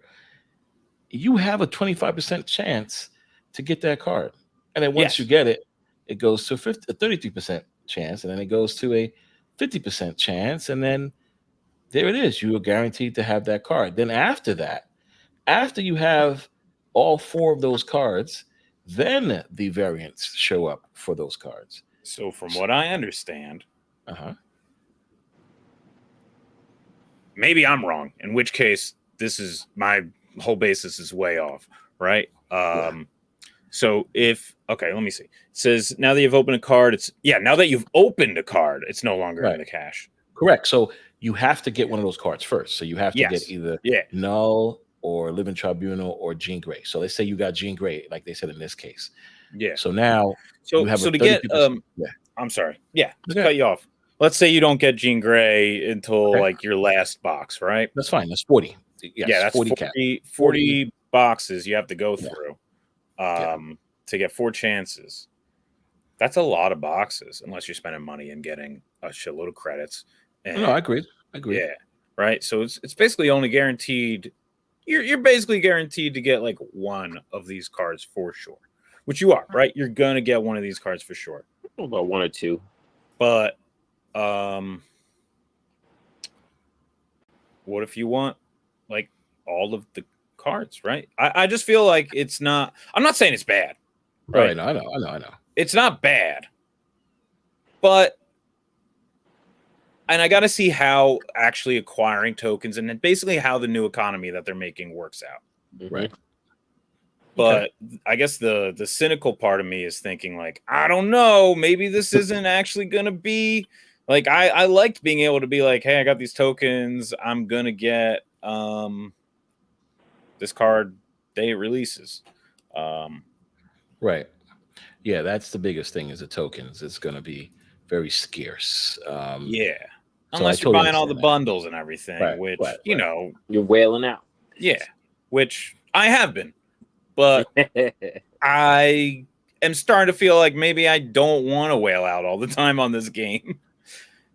you have a 25% chance to get that card. And then once you get it, it goes to a 33% chance, and then it goes to a 50% chance, and then there it is. You are guaranteed to have that card. Then after that, after you have all 4 of those cards, then the variants show up for those cards. So from what I understand, maybe I'm wrong, in which case this is my whole basis is way off, right? So let me see. It says now that you've opened a card, now that you've opened a card, it's no longer in the cache. Correct. So you have to get one of those cards first. So you have to get either Null or Living Tribunal or Jean Grey. So let's say you got Jean Grey, like they said in this case. Yeah. So now you have to get I'm sorry. Yeah. To cut you off. Let's say you don't get Jean Grey until like your last box, right? That's fine. That's 40. Yes, yeah, that's 40 boxes you have to go through to get 4 chances. That's a lot of boxes, unless you're spending money and getting a shitload of credits. And, no, I agree. Yeah, right. So it's basically only guaranteed. You're basically guaranteed to get like one of these cards for sure, which you are, right? You're gonna get one of these cards for sure. About 1 or 2, but what if you want like all of the cards, right? I just feel like it's not. I'm not saying it's bad, right? I know. It's not bad, but. And I got to see how actually acquiring tokens and then basically how the new economy that they're making works out. Right. But I guess the cynical part of me is thinking like, I don't know, maybe this isn't actually going to be like, I liked being able to be like, hey, I got these tokens. I'm going to get this card day it releases. Right. Yeah, that's the biggest thing is the tokens. It's going to be very scarce. Unless you're buying all the bundles and everything, which you know you're wailing out. Yeah, which I have been, but I am starting to feel like maybe I don't want to wail out all the time on this game.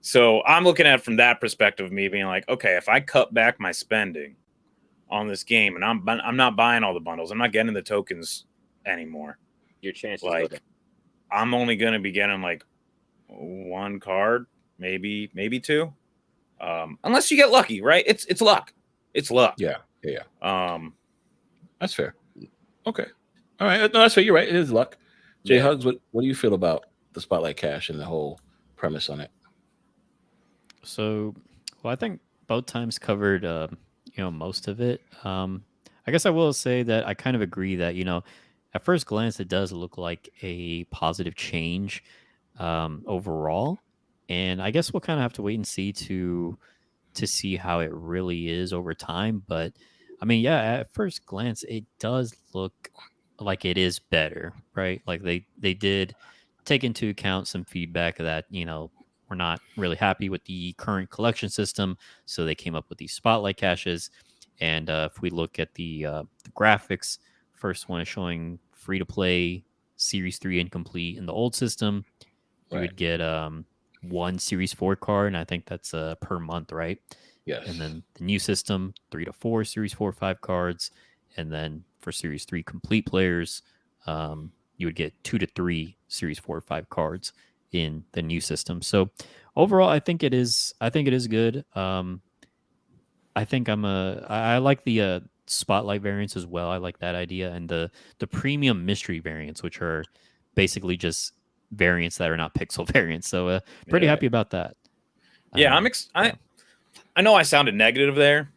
So I'm looking at it from that perspective, me being like, okay, if I cut back my spending on this game and I'm not buying all the bundles, I'm not getting the tokens anymore. Your chances, like, I'm only going to be getting like 1 card, maybe 2, unless you get lucky, right? It's luck. It's luck. Yeah. That's fair. Okay. All right. No, that's fair. You're right. It is luck. JHugs, what do you feel about the Spotlight Cache and the whole premise on it? So, well, I think both times covered, most of it. I guess I will say that I kind of agree that, at first glance, it does look like a positive change overall. And I guess we'll kind of have to wait and see to see how it really is over time. But I mean, yeah, at first glance, it does look like it is better, right? Like they did take into account some feedback that, we're not really happy with the current collection system. So they came up with these spotlight caches. And if we look at the graphics, first one is showing free to play Series 3 incomplete in the old system. You would get 1 Series 4 card, and I think that's per month, right? Yes. And then the new system, 3 to 4 Series 4 5 cards, and then for Series 3 complete players, you would get 2 to 3 Series 4 5 cards in the new system. So overall, I think it is good. I think I like the spotlight variants as well. I like that idea, and the premium mystery variants, which are basically just variants that are not pixel variants. So pretty happy about that. Yeah, I know I sounded negative there,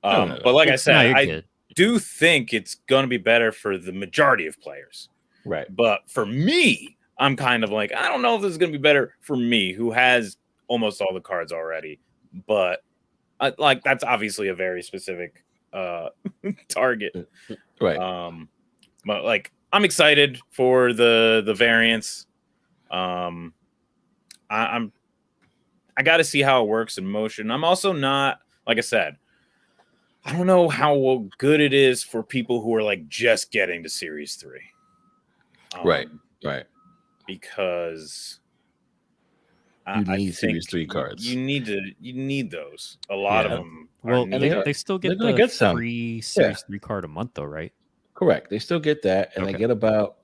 but like I said, I do think it's going to be better for the majority of players. Right. But for me, I'm kind of like, I don't know if this is going to be better for me, who has almost all the cards already. But like that's obviously a very specific target. Right. But like I'm excited for the variants. I got to see how it works in motion. I'm also not, like I said, I don't know how good it is for people who are like just getting to Series 3. Right. Because you need Series 3 cards. You need those. A lot of them. Well, they still get the free Series 3 card a month though, right? Correct. They still get that, and they get about,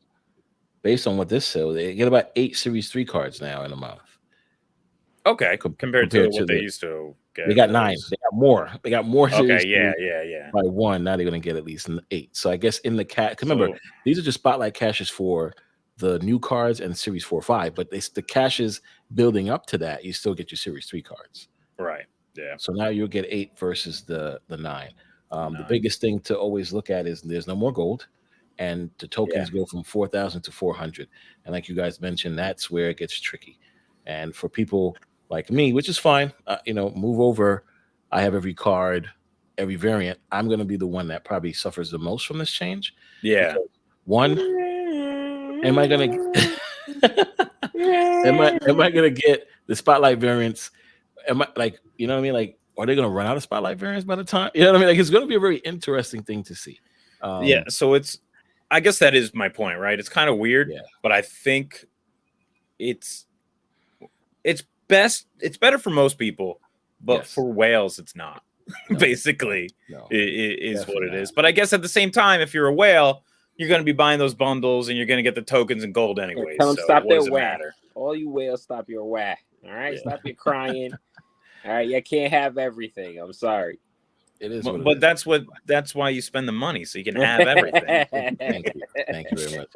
based on what this says, they get about 8 Series 3 cards now in a month. Okay, compared to what they used to get. They got 9. They got more. They got more. Okay, Series yeah. By 1, now they're going to get at least 8. So I guess in the cat, remember, these are just spotlight caches for the new cards and Series 4 5, but the caches building up to that, you still get your Series 3 cards. Right. Yeah. So now you'll get 8 versus the 9. The biggest thing to always look at is there's no more gold, and the tokens go from 4,000 to 400. And like you guys mentioned, that's where it gets tricky. And for people like me, which is fine, move over. I have every card, every variant. I'm going to be the one that probably suffers the most from this change. Yeah. One, am I going to am I going to get the spotlight variants? Am I like, you know what I mean? Like, are they going to run out of spotlight variants by the time? You know what I mean? Like, it's going to be a very interesting thing to see. So I guess that is my point, right? It's kind of weird, but I think it's best. It's better for most people, but for whales, it's not. No. Basically, it is what it is. But I guess at the same time, if you're a whale, you're going to be buying those bundles, and you're going to get the tokens and gold anyway. Tell them so stop what their does it wah. matter? All you whales, stop your wah. All right, stop your crying. All right, you can't have everything. I'm sorry. It is, but that's why you spend the money, so you can have everything. Thank you very much.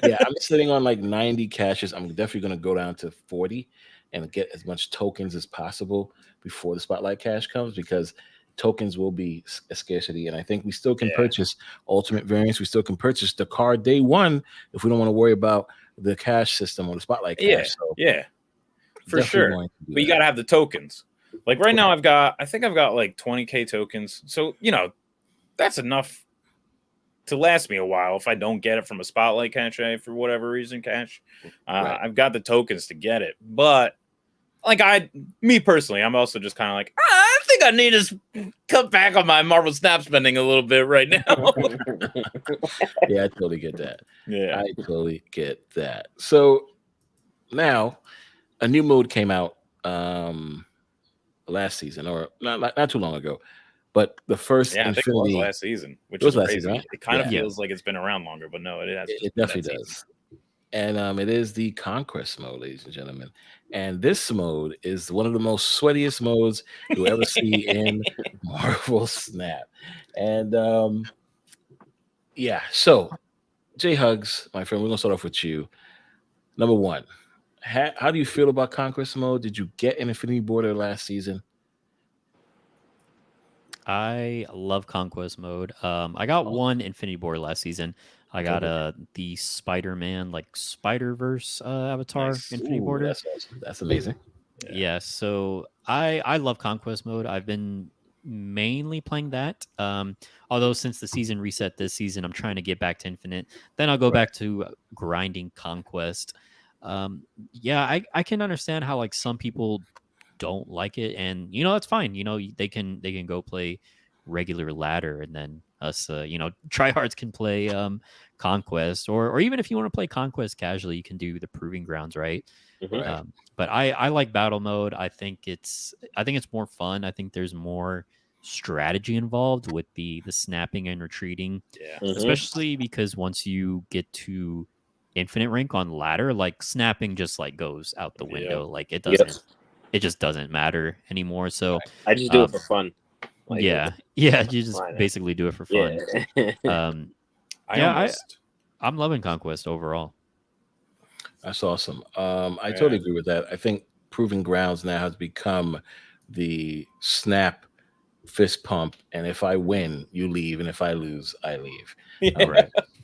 Yeah, I'm sitting on like 90 caches. I'm definitely going to go down to 40 and get as much tokens as possible before the spotlight cache comes, because tokens will be a scarcity. And I think we still can purchase ultimate variants. We still can purchase the card day one if we don't want to worry about the cache system or the spotlight cache. For sure. But you got to have the tokens. Like right now, I think I've got like 20K tokens. So, that's enough to last me a while if I don't get it from a spotlight cache for whatever reason, I've got the tokens to get it. But like me personally, I'm also just kind of like, I think I need to cut back on my Marvel Snap spending a little bit right now. Yeah, I totally get that. Yeah, I totally get that. So now a new mode came out last season, or not too long ago, but the first Infinity, I think it was last season, which is crazy. Right? It kind of feels like it's been around longer, but no, it has. It definitely does. And it is the Conquest Mode, ladies and gentlemen. And this mode is one of the most sweatiest modes you'll ever see in Marvel Snap. And so JHugs, my friend, we're gonna start off with you. Number one, how do you feel about Conquest Mode? Did you get an Infinity Border last season? I love Conquest Mode. I got one Infinity Border last season. I got the Spider-Man, like Spider-Verse avatar Infinity Border. That's amazing. Yeah, so I love Conquest Mode. I've been mainly playing that. Although since the season reset this season, I'm trying to get back to Infinite. Then I'll go back to grinding Conquest. I can understand how like some people don't like it, and that's fine. They can go play regular ladder, and then us tryhards can play Conquest, or even if you want to play Conquest casually, you can do the Proving Grounds, right? But I like battle mode. I think it's more fun. I think there's more strategy involved with the snapping and retreating, especially because once you get to infinite rank on ladder, like snapping just like goes out the window. Like it doesn't it just doesn't matter anymore. So I just do it for fun. Like, you just basically do it for fun. I'm loving Conquest overall. That's awesome. I totally agree with that. I think Proving Grounds now has become the snap fist pump, and if I win, you leave, and if I lose, I leave.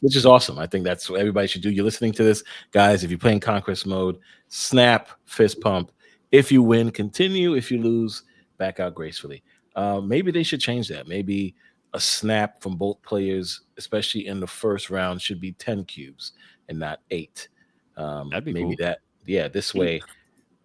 Which is awesome. I think that's what everybody should do. You're listening to this, guys. If you're playing Conquest Mode, snap, fist pump. If you win, continue. If you lose, back out gracefully. Maybe they should change that. Maybe a snap from both players, especially in the first round, should be 10 cubes and not 8. That'd be maybe cool. This way.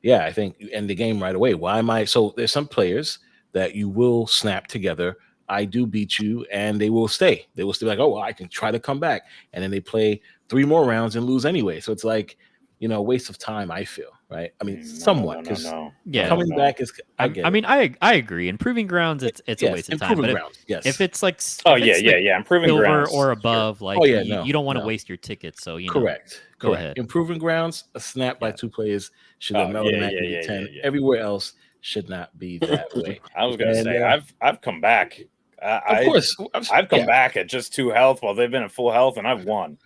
Yeah, I think you end the game right away. Why am I? So there's some players that you will snap together. I do beat you, and they will stay. They will stay like, oh, well, I can try to come back. And then they play 3 more rounds and lose anyway. So it's like, a waste of time. I feel, right? I mean, somewhat, because Yeah, coming back is. I mean, I agree. In Proving Grounds, it's a waste of time. But if it's like, Improving silver Grounds or above, like you don't want to waste your ticket. So correct. Go ahead. Improving Grounds, a snap by 2 players should automatically be 10. Everywhere else should not be that way. I was gonna say I've come back. Of course, I've come back at just 2 health while they've been at full health, and I've won.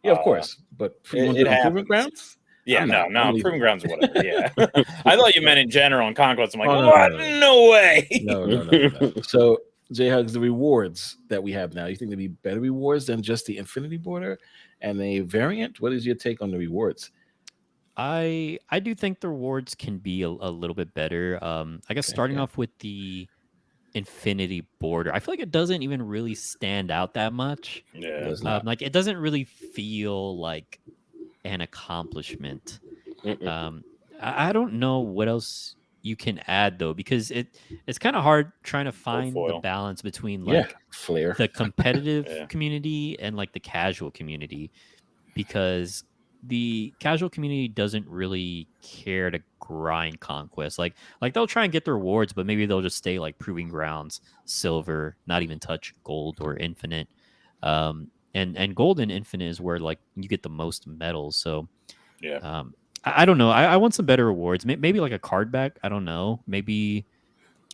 Yeah, of course. But Improving Grounds? Yeah, no, Proving Grounds or whatever. Yeah, I thought you meant in general in Conquest. I'm like, what? No way. No. So, JHugs, the rewards that we have now, you think there'd be better rewards than just the Infinity Border and a variant? What is your take on the rewards? I do think the rewards can be a little bit better. I guess starting off with the Infinity Border, I feel like it doesn't even really stand out that much. Yeah, like it doesn't really feel like an accomplishment. I don't know what else you can add though, because it's kind of hard trying to find the balance between like flair, the competitive community and like the casual community, because the casual community doesn't really care to grind Conquest. Like they'll try and get the rewards, but maybe they'll just stay like Proving Grounds, Silver, not even touch Gold or Infinite. And Gold and Infinite is where like you get the most medals. So I don't know. I want some better rewards. Maybe like a card back. I don't know. Maybe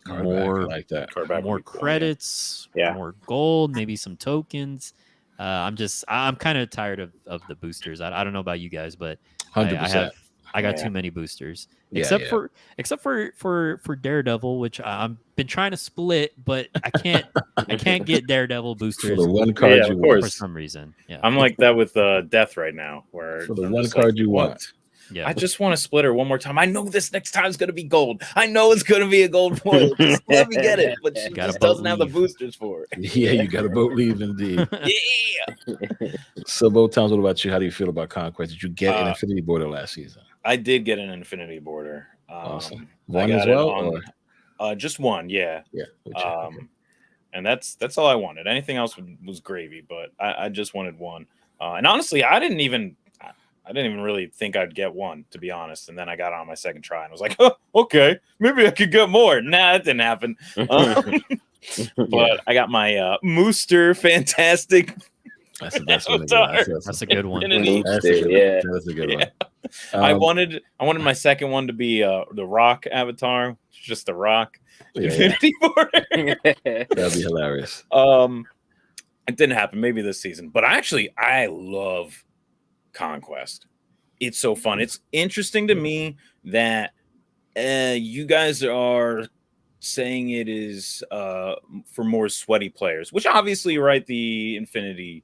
more like that. More credits, more gold, maybe some tokens. I'm kind of tired of the boosters. I don't know about you guys, but 100%. I got too many boosters. Except for Daredevil, which I've been trying to split, but I can't get Daredevil boosters for the one card you want for some reason. Yeah, I'm like that with Death right now, where for the one card you want. Yeah, I just want to split her one more time. I know this next time is going to be gold. I know it's going to be a gold foil. Just let me get it. But she just doesn't have the boosters for it. Yeah, you got to boat leave indeed. Yeah. So, Bo Towns, what about you? How do you feel about Conquest? Did you get an Infinity Border last season? I did get an Infinity Border. Awesome. One as well? Just one, yeah. Yeah. And that's all I wanted. Anything else was gravy, but I just wanted one. And honestly, I didn't even really think I'd get one, to be honest. And then I got on my second try and I was like, oh, okay, maybe I could get more. Nah, that didn't happen. But I got my Mooster Fantastic. That's the best one. That's a good one. That's a good one. I wanted my second one to be the Rock avatar, just the Rock Infinity Border. That'd be hilarious. It didn't happen. Maybe this season, but I love Conquest. It's so fun. It's interesting to me that you guys are saying it is for more sweaty players, which obviously, right, the Infinity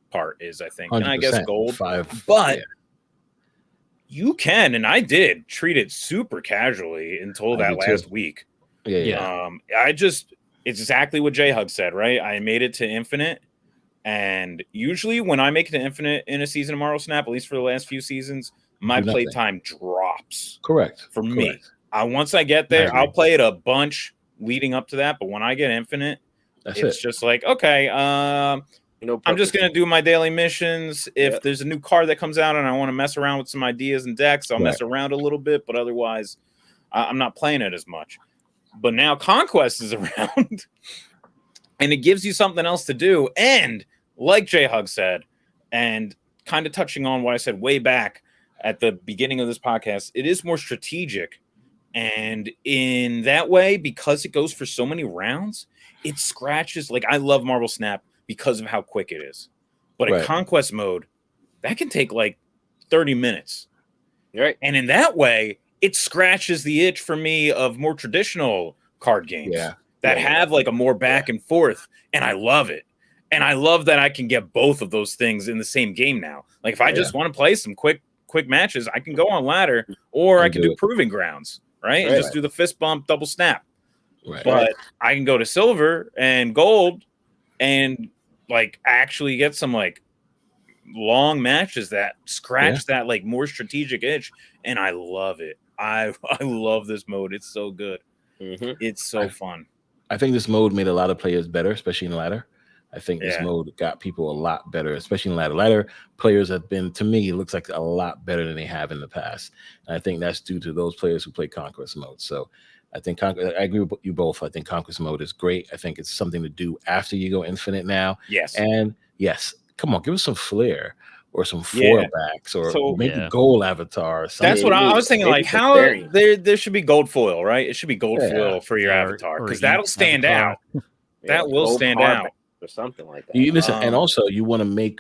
part is, I think, and I guess Gold 5, but you can, and I did treat it super casually until that last week. It's exactly what JHugs said, right? I made it to Infinite. And usually when I make it to Infinite in a season of Marvel Snap, at least for the last few seasons, my play time drops. Correct. For me. Once I get there, I'll play it a bunch leading up to that. But when I get Infinite, it's just like, okay, I'm just going to do my daily missions. If there's a new card that comes out and I want to mess around with some ideas and decks, I'll mess around a little bit. But otherwise, I'm not playing it as much. But now Conquest is around. And it gives you something else to do. And like JHugs said, and kind of touching on what I said way back at the beginning of this podcast, it is more strategic. And in that way, because it goes for so many rounds, it scratches. Like, I love Marvel Snap because of how quick it is. But in Conquest Mode, that can take like 30 minutes. Right. And in that way, it scratches the itch for me of more traditional card games. That have like a more back and forth, and I love it. And I love that I can get both of those things in the same game now. Like if I just want to play some quick matches, I can go on ladder, or I can do Proving Grounds, right? And just do the fist bump, double snap. But I can go to Silver and Gold and like actually get some like long matches that scratch that like more strategic itch, and I love it. I love this mode. It's so good. It's so fun. I think this mode made a lot of players better, especially in ladder, I think this mode got people a lot better, especially in ladder. Ladder players have been, to me, it looks like a lot better than they have in the past. And I think that's due to those players who play Conquest Mode. So I think I agree with you both. I think Conquest Mode is great. I think it's something to do after you go Infinite now. Yes. And yes, come on, give us some flair or some foil backs or make a gold avatar or something. That's what I was thinking. Like, how there should be gold foil, right? It should be gold foil for your avatar, because that'll stand out. That will stand out. Or something like that. You listen, and also you want to make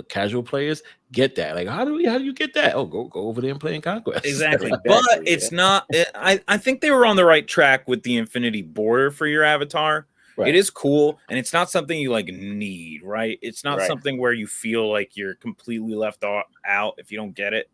casual players get that. Like, how do you get that? Oh, go over there and play in Conquest. Exactly. But it's not. I think they were on the right track with the infinity border for your avatar. Right. It is cool, and it's not something you like need, right? It's not something where you feel like you're completely left out if you don't get it.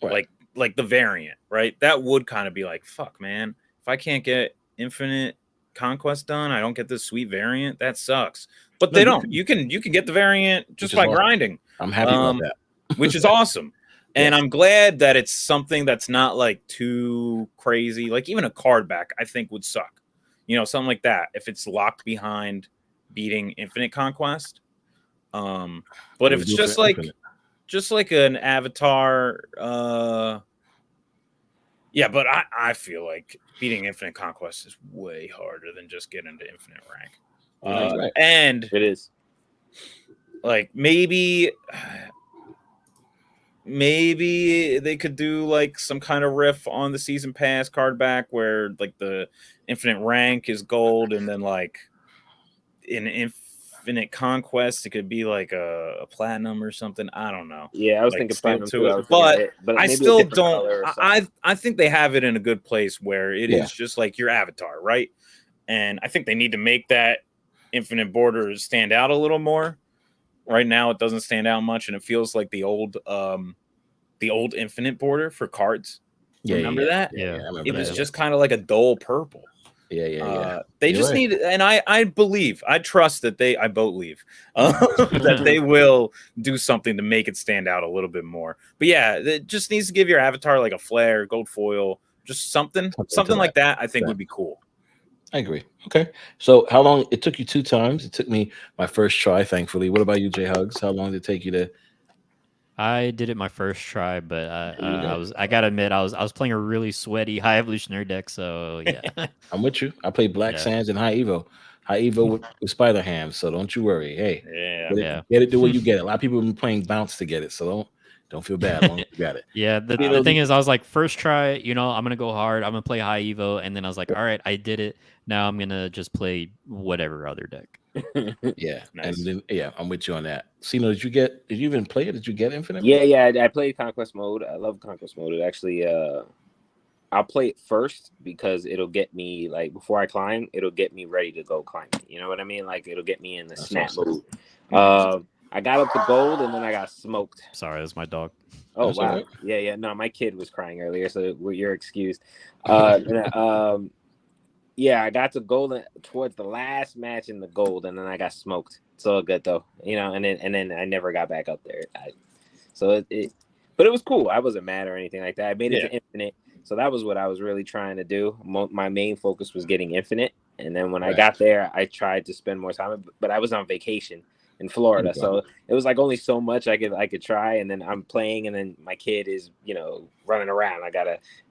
Right. Like the variant, right? That would kind of be like, fuck, man. If I can't get infinite Conquest done, I don't get this sweet variant. That sucks. But they don't. You can get the variant just by grinding. I'm happy about that. Which is awesome. And I'm glad that it's something that's not like too crazy. Like even a card back, I think would suck. You know, something like that. If it's locked behind beating Infinite Conquest. But if it's just like an avatar, yeah, but I feel like beating Infinite Conquest is way harder than just getting to Infinite Rank. And it is like maybe they could do like some kind of riff on the season pass card back where like the Infinite Rank is gold, and then like in Infinite Conquest it could be like a platinum or something. I don't know. Yeah, I was thinking platinum too. But I still don't. I think they have it in a good place where it is just like your avatar, right? And I think they need to make that Infinite border stand out a little more. Right now it doesn't stand out much, and it feels like the old Infinite border for cards. Remember that? Yeah, it was just kind of like a dull purple. Yeah. They just need, and I believe, I trust that I believe that they will do something to make it stand out a little bit more. But yeah, it just needs to give your avatar like a flare, gold foil, just something like that. I think would be cool. I agree. Okay. So how long it took you 2 times? It took me my first try, thankfully. What about you, JHugs? How long did it take you to? I did it my first try, but I gotta admit I was playing a really sweaty high evolutionary deck, so yeah. I'm with you. I played Black Sands and High Evo. High Evo with Spider Ham, so don't you worry. Hey, get it the way you get it. A lot of people have been playing bounce to get it, so don't feel bad. As long as you got it. Yeah, the thing is, I was like, first try, I'm gonna go hard. I'm gonna play High Evo, and then I was like, all right, I did it. Now I'm gonna just play whatever other deck. Yeah, nice. And then I'm with you on that. Sino, did you even play it? Did you get Infinite? Yeah, I played Conquest Mode. I love Conquest Mode. It actually, I'll play it first because it'll get me like before I climb, it'll get me ready to go climbing. You know what I mean? Like it'll get me in the snap mode. I got up to gold and then I got smoked. Sorry, that's my dog. Oh wow, right. Yeah. No, my kid was crying earlier, so you're excused. Yeah, I got to gold towards the last match in the gold, and then I got smoked. It's all good though, and then I never got back up there. But it was cool. I wasn't mad or anything like that. I made it to Infinite, so that was what I was really trying to do. My main focus was getting Infinite, and then when I got there, I tried to spend more time. But I was on vacation in Florida, so it was like only so much I could try, and then I'm playing, and then my kid is running around.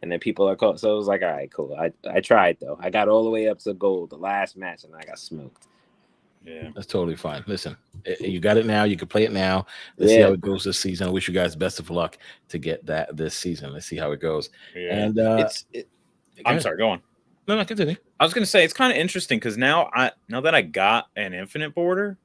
And then people are called, so it was like, all right, cool. I tried though. I got all the way up to gold the last match, and I got smoked. Yeah, that's totally fine. Listen, you got it now. You can play it now. Let's see how it goes this season. I wish you guys best of luck to get that this season. Let's see how it goes. Yeah. And I'm sorry, go on. No, continue. I was gonna say it's kind of interesting because now that I got an Infinite border,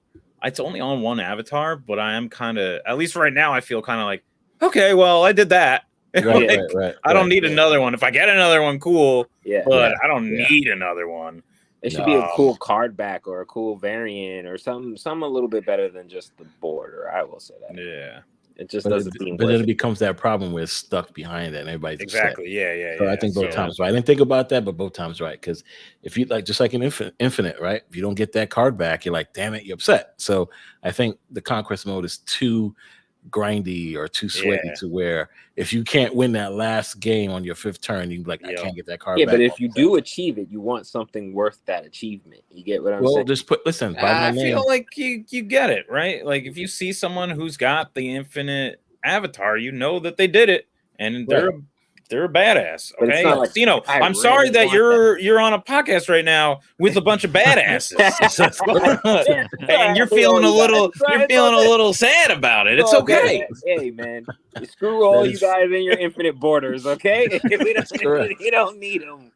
it's only on one avatar, but I am kind of, at least right now, I feel kind of like, okay, well, I did that. Right, I don't need another one. If I get another one, cool. But I don't need another one. It should be a cool card back or a cool variant or something a little bit better than just the border. I will say that. Yeah. It just doesn't seem. But then it becomes that problem where it's stuck behind that and everybody's exactly. upset. Yeah. So I think both times right. I didn't think about that, but both times right. Because if you just like an infinite, right? If you don't get that card back, you're like, damn it, you're upset. So I think the Conquest Mode is too grindy or too sweaty to where if you can't win that last game on your 5th turn, you be like, I can't get that card back. Yeah, but if you do achieve it, you want something worth that achievement. You get what I'm saying? Well, just listen. I feel like you get it, right? Like if you see someone who's got the infinite avatar, you know that they did it, and they're a badass. Okay, like, Sino, I'm sorry that you're on a podcast right now with a bunch of badasses, and you're feeling a little sad about it. It's okay. Hey man, screw all you guys and your infinite borders. Okay, we don't need them.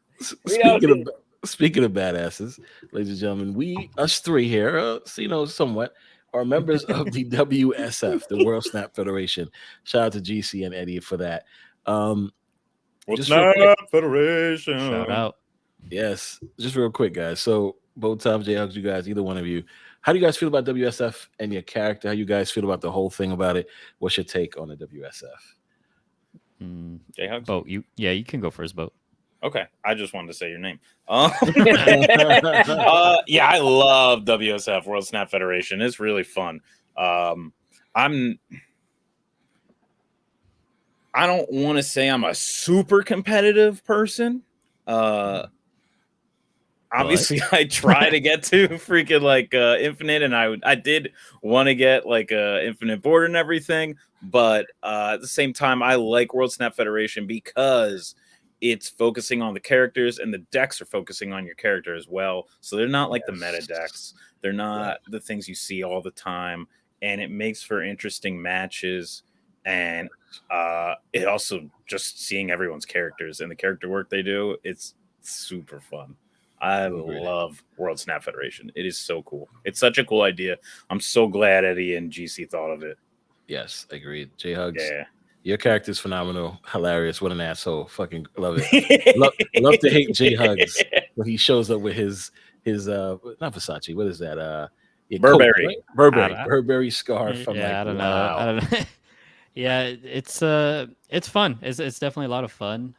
Speaking of badasses, ladies and gentlemen, us three here, Sino somewhat, are members of the WSF, the World Snap Federation. Shout out to GC and Eddie for that. Snap Federation. Shout out. Yes, just real quick, guys. So both times, JHugs, you guys, either one of you, how do you guys feel about WSF and your character? How you guys feel about the whole thing about it? What's your take on the WSF? JHugs? Boat, you can go first, Boat. Okay, I just wanted to say your name. Yeah, I love WSF, World Snap Federation. It's really fun. I don't want to say I'm a super competitive person. Obviously, I try to get to freaking like infinite, and I did want to get like infinite board and everything. But at the same time, I like World Snap Federation because it's focusing on the characters, and the decks are focusing on your character as well. So they're not like the meta decks. They're not the things you see all the time, and it makes for interesting matches. And it also just seeing everyone's characters and the character work they do. It's super fun. I love World Snap Federation. It is so cool. It's such a cool idea. I'm so glad Eddie and GC thought of it. Yes, agreed. JHugs. Yeah. Your character's phenomenal, hilarious. What an asshole! Fucking love it. love to hate JHugs when he shows up with his not Versace. What is that? Burberry, coat, right? Burberry scarf. I don't know. Yeah, it's fun. It's definitely a lot of fun.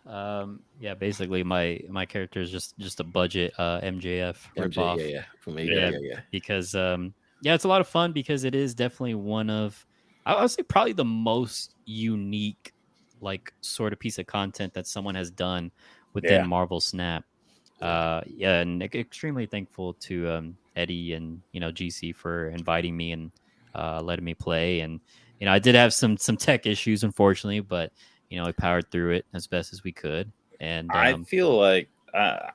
Basically my character is just a budget MJF ripoff. From AJ, Because it's a lot of fun because it is definitely one of, I would say, probably the most unique like sort of piece of content that someone has done within Marvel Snap. And extremely thankful to Eddie and GC for inviting me and letting me play. And I did have some tech issues, unfortunately, but we powered through it as best as we could. And I feel like I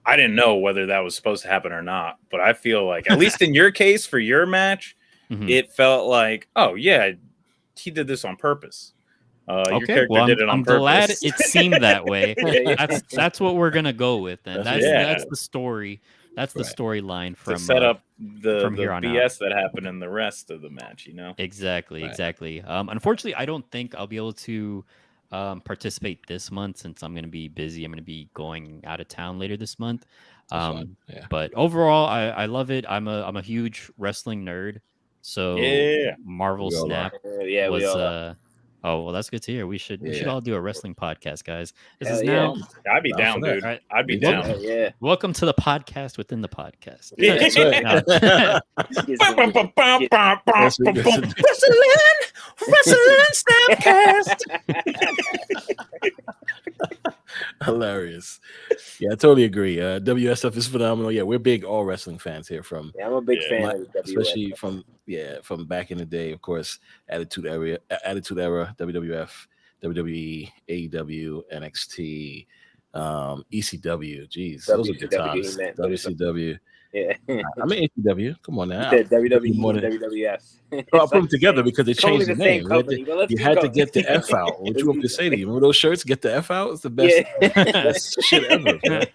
didn't know whether that was supposed to happen or not, but I feel like, at least in your case for your match, it felt like, oh yeah, he did this on purpose. Your character did it on purpose. I'm glad it seemed that way. That's what we're gonna go with, and that's the story. That's the storyline from to set up the BS out that happened in the rest of the match. Exactly. Unfortunately, I don't think I'll be able to participate this month since I'm going to be busy. I'm going to be going out of town later this month. But overall, I love it. I'm a huge wrestling nerd. So Marvel Snap was oh well, that's good to hear. We should all do a wrestling podcast, guys. I'd be down, dude. Right. I'd be down. Welcome to the podcast within the podcast. Wrestling Snapcast. Hilarious. Yeah, I totally agree. WSF is phenomenal. Yeah, we're big all wrestling fans here from. Yeah, I'm a big fan of WSF. Especially from back in the day, of course, Attitude Era, WWF, WWE, AEW, NXT, ECW. Jeez, those are good times. WCW. Yeah, I mean AEW. Come on now. You said WWE and WWF. I'll put them together because they changed the name. You had to get the F out. What you want me to say to you? Remember those shirts? Get the F out. It's the best shit ever. Man.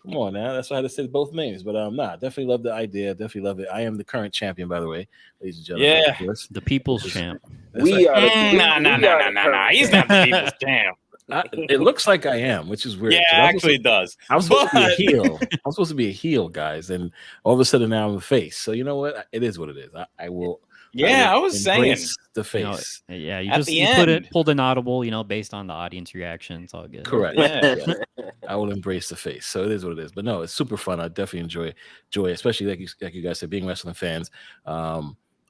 Come on now. That's why I had to say both names. But definitely love the idea. Definitely love it. I am the current champion, by the way, ladies and gentlemen. Yeah, the people's champ. No. He's not the people's champ. It looks like I am, which is weird. Yeah, actually it does. I'm supposed to be a heel. I'm supposed to be a heel, guys, and all of a sudden now I'm a face. So you know what? It is what it is. I will. Yeah, I was saying the face. You pulled an audible, based on the audience reaction. It's all good. Correct. Yeah. I will embrace the face. So it is what it is. But no, it's super fun. I definitely enjoy it, especially like you guys said, being wrestling fans.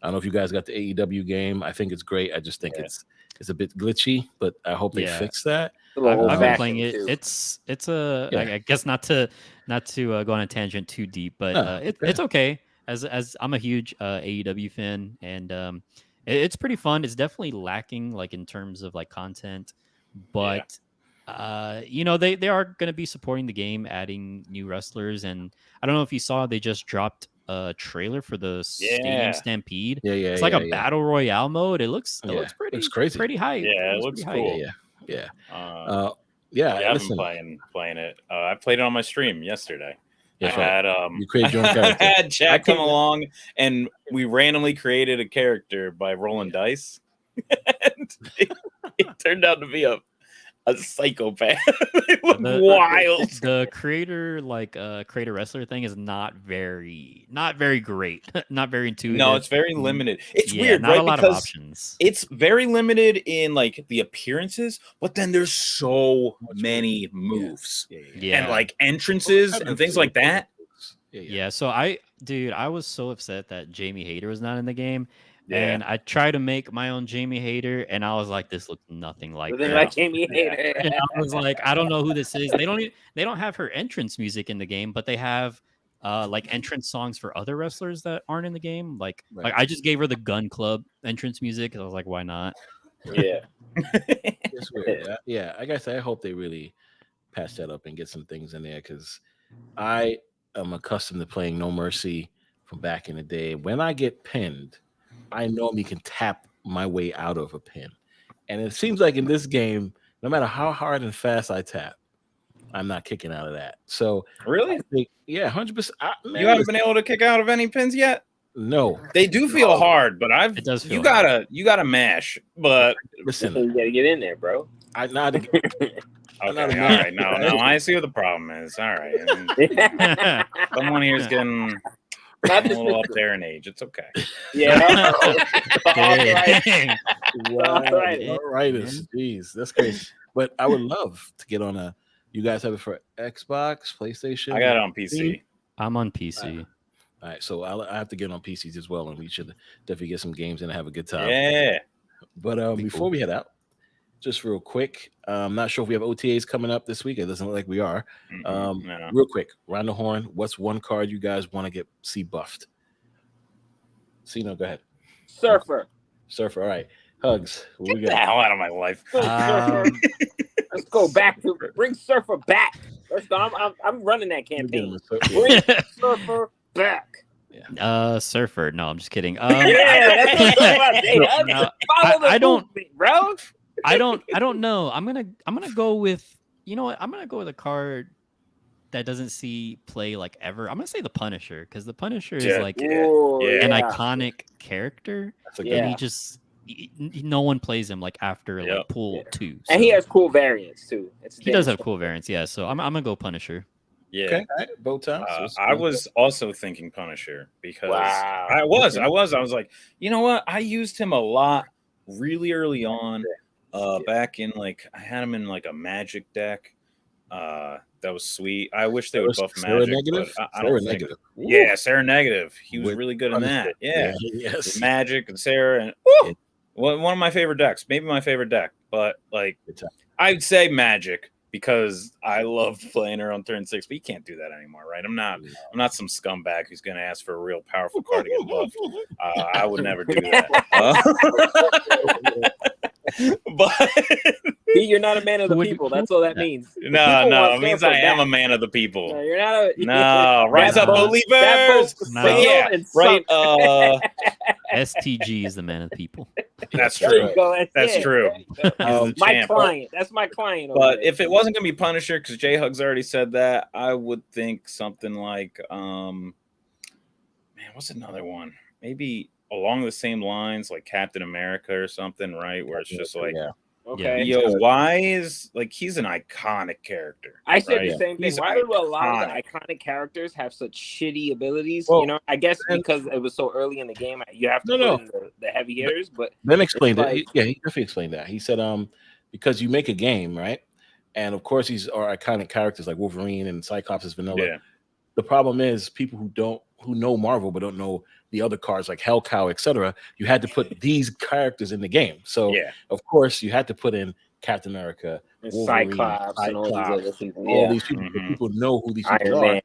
I don't know if you guys got the AEW game. I think it's great. I just think it's a bit glitchy, but I hope they fix that. I've been playing it. Too. It's I guess not to go on a tangent too deep, but it's okay. As I'm a huge AEW fan, and it's pretty fun. It's definitely lacking like in terms of like content, but they are going to be supporting the game, adding new wrestlers, and I don't know if you saw they just dropped a trailer for the Stadium Stampede. It's like a battle royale mode. It looks crazy, pretty hype. Yeah, it looks cool. Yeah. I've been playing it. I played it on my stream yesterday. I had you created your own character. I had Jack come along, and we randomly created a character by rolling dice. And it turned out to be a psychopath. It looked wild. The creator wrestler thing is not very great. Not very intuitive. No, it's very limited. It's weird, not right? a lot because of options. It's very limited in like the appearances, but then there's so many moves and like entrances and things like that. So I was so upset that Jamie Hayter was not in the game. And I tried to make my own Jamie Hayter, and I was like, "This looks nothing like that." Like Jamie Hayter. And I was like, "I don't know who this is." They don't have her entrance music in the game, but they have like entrance songs for other wrestlers that aren't in the game. Like I just gave her the Gun Club entrance music, and I was like, "Why not?" Yeah, it's weird. I guess I hope they really patch that up and get some things in there because I am accustomed to playing No Mercy from back in the day. When I get pinned, I normally can tap my way out of a pin. And it seems like in this game, no matter how hard and fast I tap, I'm not kicking out of that. So really? I think, 100%. You haven't been able to kick out of any pins yet? No. They do feel hard, but it does feel you gotta mash. But listen, you gotta get in there, bro. Okay, all right. No, I see what the problem is. All right. Someone here's getting a little up there in age. It's okay. Yeah. All right. Jeez, that's crazy. But I would love to get on you guys have it for Xbox, PlayStation? I got it on PC. I'm on PC. All right, so I have to get on PCs as well, and we should definitely get some games in and have a good time. Yeah. But before we head out, just real quick, I'm not sure if we have OTAs coming up this week. It doesn't look like we are. No. Real quick, round the horn. What's one card you guys want to see buffed? Sino, go ahead. Surfer. All right. Hugs. Get the hell out of my life. Let's go back to bring Surfer back. I'm running that campaign. Bring Surfer back. Surfer. No, I'm just kidding. That's what I'm about. I don't, bro. I don't know. I'm gonna go with, you know what? I'm gonna go with a card that doesn't see play like ever. I'm gonna say the Punisher, because the Punisher is like an iconic character, and no one plays him like after like pool 2. So. And he has cool variants too. He does have cool variants, so I'm gonna go Punisher. Yeah. Okay. Both times. I was also thinking Punisher because I was like, you know what? I used him a lot really early on. Back in like I had him in like a Magic deck. That was sweet. I wish they would buff Magic. I don't think. Yeah, Sarah Negative. He was really good in that. Yeah. Yes. Magic and Sarah and one of my favorite decks. Maybe my favorite deck, but like I'd say Magic because I loved playing her on turn 6. But you can't do that anymore, right? I'm not some scumbag who's going to ask for a real powerful card to get buffed. I would never do that. But you're not a man of the people. That's all that means. No, it means I am a man of the people. No, you're not. Rise up, believers. Right. STG is the man of the people. That's true. That's true. My client. That's my client. But if it wasn't going to be Punisher, because JHugs already said that, I would think something like, man, what's another one? Maybe along the same lines, like Captain America or something, right? Where it's just like, why is like he's an iconic character? I said the same thing. Why do a lot of the iconic characters have such shitty abilities? Well, I guess because it was so early in the game, you have to put in the heavy hitters. But then explained it. He definitely explained that. He said, because you make a game, right? And of course, these are iconic characters like Wolverine and Cyclops is vanilla. Yeah. The problem is people who know Marvel but don't know the other cards like Hell Cow, etc., you had to put these characters in the game. So of course you had to put in Captain America, And Wolverine, Cyclops, and all these other people. all these people. People know who these people Iron are. Man,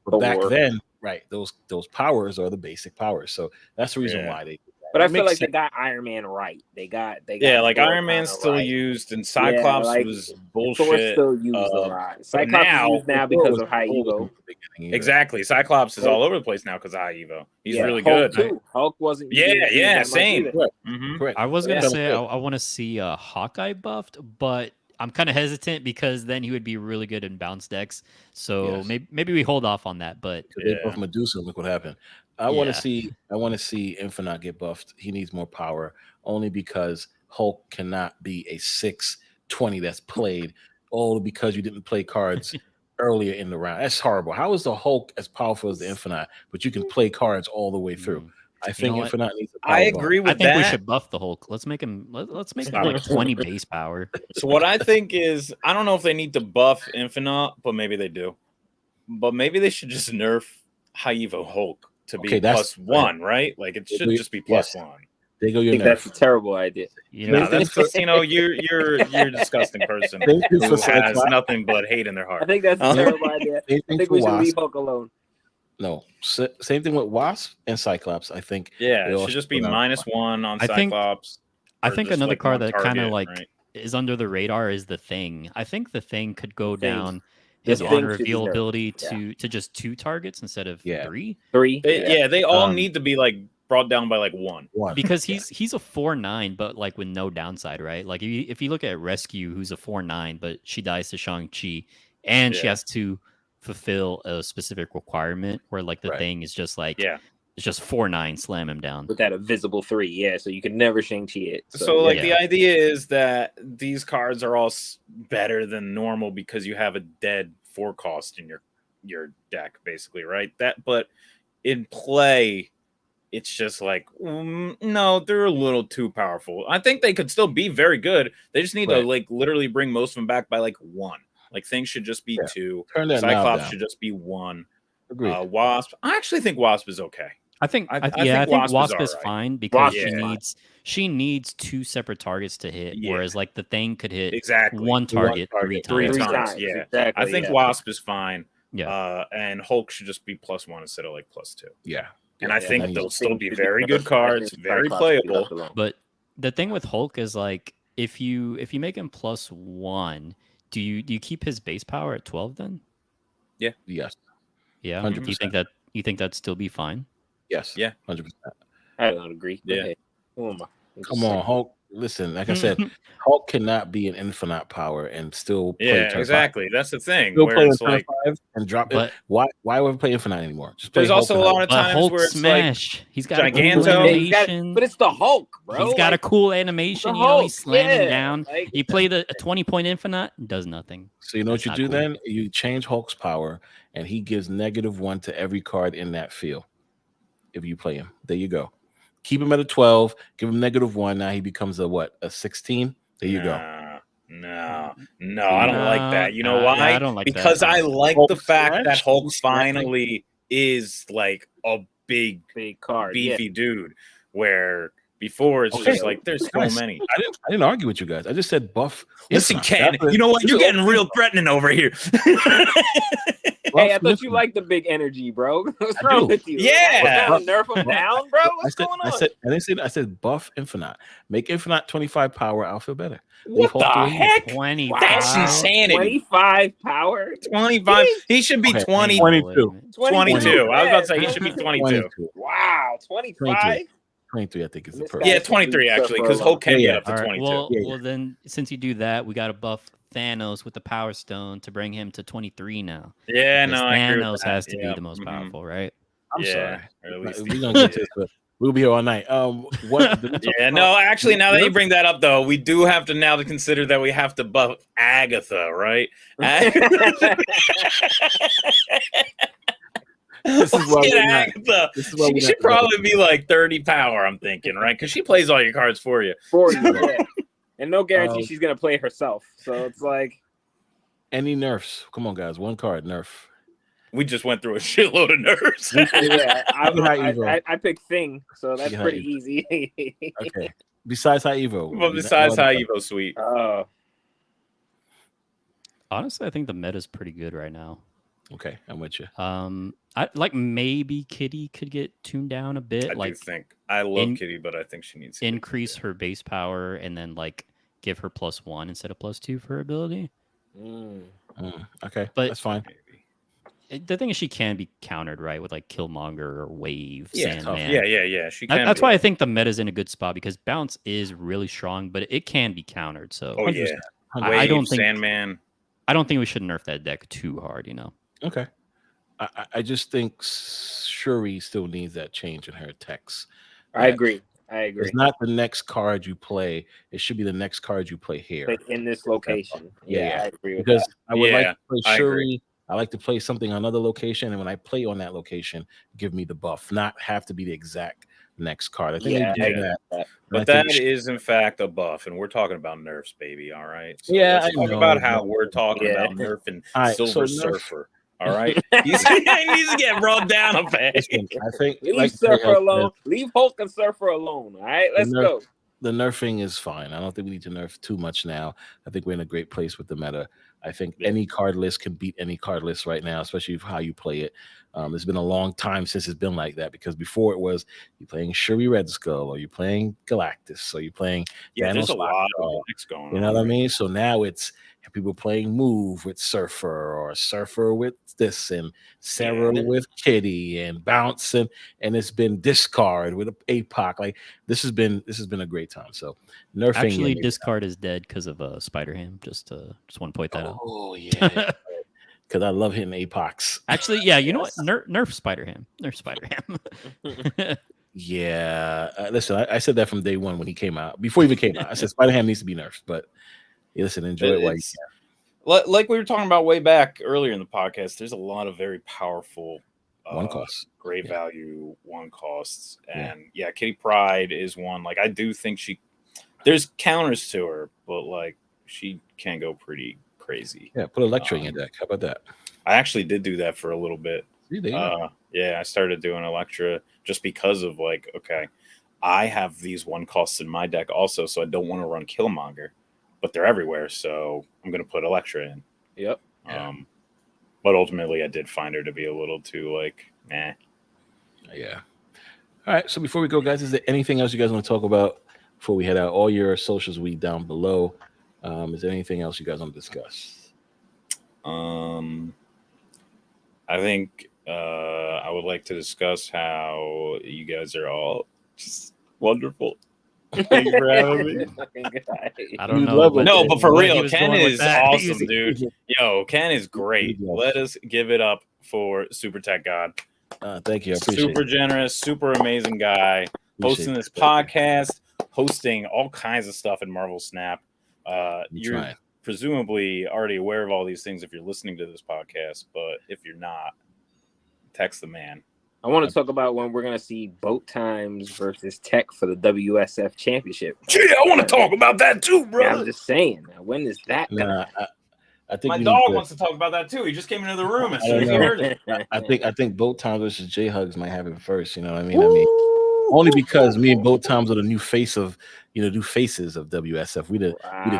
but back Thor. then, right, those powers are the basic powers. So that's the reason why they did that. But I It feel makes like sense. they got Iron Man right. They got like Thor Iron Man's kinda still right. used, and Cyclops like, was Thor bullshit. still used a lot. Cyclops now- is used now Thor because was of High old Evo. in the beginning either. Exactly, Cyclops is all over the place now because of High Evo. He's really Hulk good. Too. Hulk wasn't. Yeah, used that much same. either. Correct. I was gonna Yeah. say I want to see Hawkeye buffed, but I'm kind of hesitant because then he would be really good in bounce decks. So maybe we hold off on that. But They buffed Medusa. Look what happened. I want to see Infinite get buffed. He needs more power, only because Hulk cannot be a 6/20 that's played all because you didn't play cards earlier in the round. That's horrible. How is the Hulk as powerful as the Infinite, but you can play cards all the way through? I think Infinite needs a power I agree bump. with I think we that. should buff the Hulk. Let's make him. Let's make him like 20 base power. So what I think is, I don't know if they need to buff Infinite, but maybe they do. But maybe they should just nerf High Evo Hulk to be +1, right? Like it should just be +1. There go your I think nerf. that's a terrible idea. You know, that's just, you're a disgusting person who has nothing but hate in their heart. I think that's a terrible idea. I think we should leave Hulk alone. No, same thing with Wasp and Cyclops. I think it should just be -1 on Cyclops. I think another like card one that kind of target, like is under the radar is the Thing. I think the Thing could go down The his Thing on should be reveal nerfed. ability to just 2 targets instead of 3. They all need to be like brought down by like 1. Because he's a 4/9, but like with no downside, right? Like if you look at Rescue, who's a 4/9, but she dies to Shang-Chi, and she has to fulfill a specific requirement where like the Thing is just like it's just 4/9, slam him down with that invisible 3, so you can never Shang-Chi it. So the idea is that these cards are all better than normal because you have a dead 4 cost in your deck, basically, right? But in play, it's just like no, they're a little too powerful. I think they could still be very good. They just need to like literally bring most of them back by like 1. Like Things should just be 2. Cyclops should just be 1. Wasp, I actually think Wasp is okay. I think Wasp is fine because she needs 2 separate targets to hit, whereas like the Thing could hit 1 target 3 times. Yeah, exactly, I think Wasp is fine. And Hulk should just be +1 instead of like +2. And I think they'll still be very good cards, very playable. But the thing with Hulk is like if you make him +1, do you keep his base power at 12 then? Yes. Yeah. 100%. You think that'd still be fine? Yes. 100%. I don't agree. Come on, Hulk. Listen, like I said, Hulk cannot be an infinite power and still play turn exactly. 5. That's the thing. Still where play it's turn like 5 and drop it. Why would we play infinite anymore? Just play there's also a lot of times Hulk where it's smash. like he's got Giganto. a cool animation. But it's the Hulk, bro. He's got a cool animation. He's slamming down. Like, you play the 20-point infinite, does nothing. So you know what you do then? You change Hulk's power, and he gives -1 to every card in that field. If you play him, there you go. Keep him at a 12. Give him -1. Now he becomes a 16. There you go. No, I don't like that. You know why? I don't like because that. I like Hulk the fact smash? that Hulk He's smashing. finally is like a big card, beefy dude. Where before it's just like there's so many. I didn't argue with you guys. I just said buff. Listen, Ken, you know what? You're getting real threatening over here. Hey, I thought you liked the big energy, bro. What's wrong with you? Yeah. Nerf him down, bro. What's going on? I said buff infinite. Make infinite 25 power. I'll feel better. What the heck? 25. That's insanity. 25 power. 25. He should be 20. 22. 22. I was about to say he should be 22. Wow, 25. 23, I think is the This perfect. guy- Yeah, 23 actually, because Hulk can get up to All right, 22. well, then since you do that, we got to buff Thanos with the Power Stone to bring him to 23 now. Yeah, Because no, I agree with Thanos that. has to be Yeah. the most Mhm. powerful, right? I'm sorry. Or at least We're gonna get to this, but we'll be here all night. Yeah, no, actually, now that you bring that up, though, we do have to now to consider that we have to buff Agatha, right? This is why Fucking we're not- Agatha. this is why She we're should not- probably be like 30 power, I'm thinking, right? Because she plays all your cards for you. And no guarantee she's gonna play herself. So it's like Any nerfs? Come on, guys. One card nerf. We just went through a shitload of nerfs. Yeah, High Evo. I picked Thing, so that's High pretty Evo. easy. Okay. Besides High Evo. Well, besides High Evo Suite. Honestly, I think the meta's pretty good right now. Okay, I'm with you. I like maybe Kitty could get tuned down a bit. I do think I love Kitty, but I think she needs to increase her base power and then like give her +1 instead of +2 for her ability. Okay, but that's fine. The thing is, she can be countered, right, with like Killmonger or Wave, Sandman. Yeah. She can. That's why I think the meta's in a good spot because Bounce is really strong, but it can be countered. So, Wave, I don't think Sandman. I don't think we should nerf that deck too hard, you know. Okay. I just think Shuri still needs that change in her attacks. I agree. It's not the next card you play. It should be the next card you play here. Like in this location. Yeah, I agree with because that. I would like to play Shuri. I like to play something on another location, and when I play on that location, give me the buff, not have to be the exact next card. I think they do that. But that is in fact a buff, and we're talking about nerfs, baby. All right. So let's talk about how we're talking about nerfing Silver Surfer. All right. He needs to get rubbed down a bit. I think leave Surfer alone. Leave Hulk and Surfer alone. All right, let's go. The nerfing is fine. I don't think we need to nerf too much now. I think we're in a great place with the meta. I think any card list can beat any card list right now, especially how you play it. It's been a long time since it's been like that because before it was you playing Shuri Red Skull or you're playing Galactus or you're playing there's a lot of mix going on. You know what I mean? So now it's people playing Move with Surfer or Surfer with this and Sarah with Kitty and Bounce and it's been Discard with APOC. Like this has been a great time. So nerfing actually Discard is dead because of Spider-Ham. Just want to point that out. Oh yeah. Because I love hitting APOCs. Actually, yeah, you know what? Nerf Spider-Ham. Nerf Spider-Ham. Yeah. Listen, I said that from day one when he came out. Before he even came out, I said Spider-Ham needs to be nerfed. But listen, enjoy it while you can. Like we were talking about way back earlier in the podcast, there's a lot of very powerful one cost, great value one costs. And Kitty Pryde is one. Like I do think there's counters to her, but like she can go pretty crazy. Yeah, put Electra in your deck. How about that? I actually did do that for a little bit. I started doing Electra just because of like, okay, I have these one costs in my deck also, so I don't want to run Killmonger, but they're everywhere, so I'm going to put Electra in. Yep. But ultimately, I did find her to be a little too like, eh. Yeah. All right. So before we go, guys, is there anything else you guys want to talk about before we head out? All your socials will be down below. Is there anything else you guys want to discuss? I think I would like to discuss how you guys are all just wonderful. Thank you for having me. I don't know. No, but for real, Ken is awesome, dude. Yo, Ken is great. Let us give it up for SuperTechGod. Thank you. I appreciate super generous, super amazing guy. Hosting this podcast, hosting all kinds of stuff in Marvel Snap. You're presumably already aware of all these things if you're listening to this podcast, but if you're not, text the man. I want to talk about when we're going to see Boat Times versus Tech for the WSF Championship. Yeah, I want to talk about that too, bro. Yeah, I'm just saying. When is that? I think my dog wants to talk about that too. He just came into the room as soon as he heard it. I think Boat Times versus JHugs might have it first. You know what I mean? Only because me and Boat Times are the new faces of WSF. We the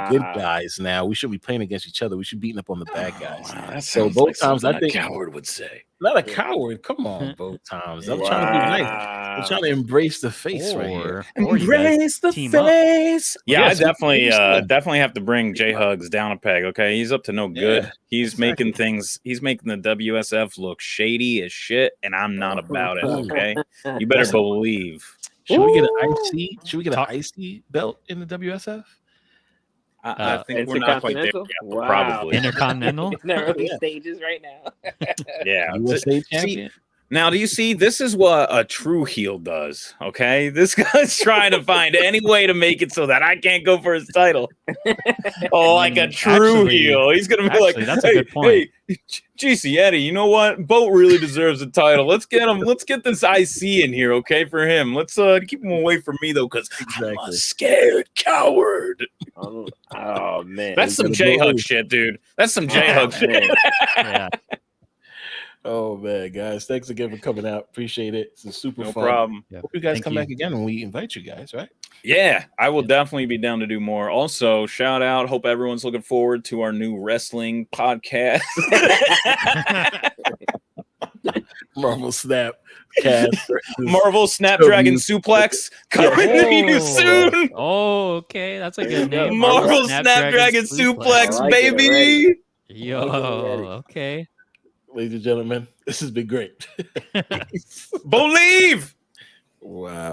good guys now. We should be playing against each other. We should be beating up on the bad guys. So Boat Times, I think a coward would say. Not a coward. Come on, Boat Times. I'm trying to be nice. I'm trying to embrace the face right here. Embrace the face. Yeah, I definitely have to bring JHugs down a peg. Okay, he's up to no good. He's making things. He's making the WSF look shady as shit, and I'm not about it. Okay, you better believe. Should we get an IC? Should we get an IC belt in the WSF? I think we're not quite there yet, but probably. Intercontinental? In the early stages right now. Yeah. USA champion. Now, do you see? This is what a true heel does, okay? This guy's trying to find any way to make it so that I can't go for his title. Like a true heel. He's going to be like, that's a good point. Hey, GC Eddie, you know what? Boat really deserves a title. Let's get him. Let's get this IC in here, okay, for him. Let's keep him away from me, though, because I'm a scared coward. Oh, man. That's some JHug shit, dude. That's some JHug shit. Yeah. Oh man, guys, thanks again for coming out. Appreciate it. It's super No fun. problem. Yeah. Hope you guys Thank come you. back again when we invite you guys, right? Yeah, I will Yeah. definitely be down to do more. Also, shout out. Hope everyone's looking forward to our new wrestling podcast. Marvel Snap cast. Marvel Snapdragon Suplex coming to you soon. Oh, okay. That's a There good you go. name. Marvel Snapdragon Suplex, I like it baby. already. Yo, I like it already. okay. Ladies and gentlemen, this has been great. Believe. Wow.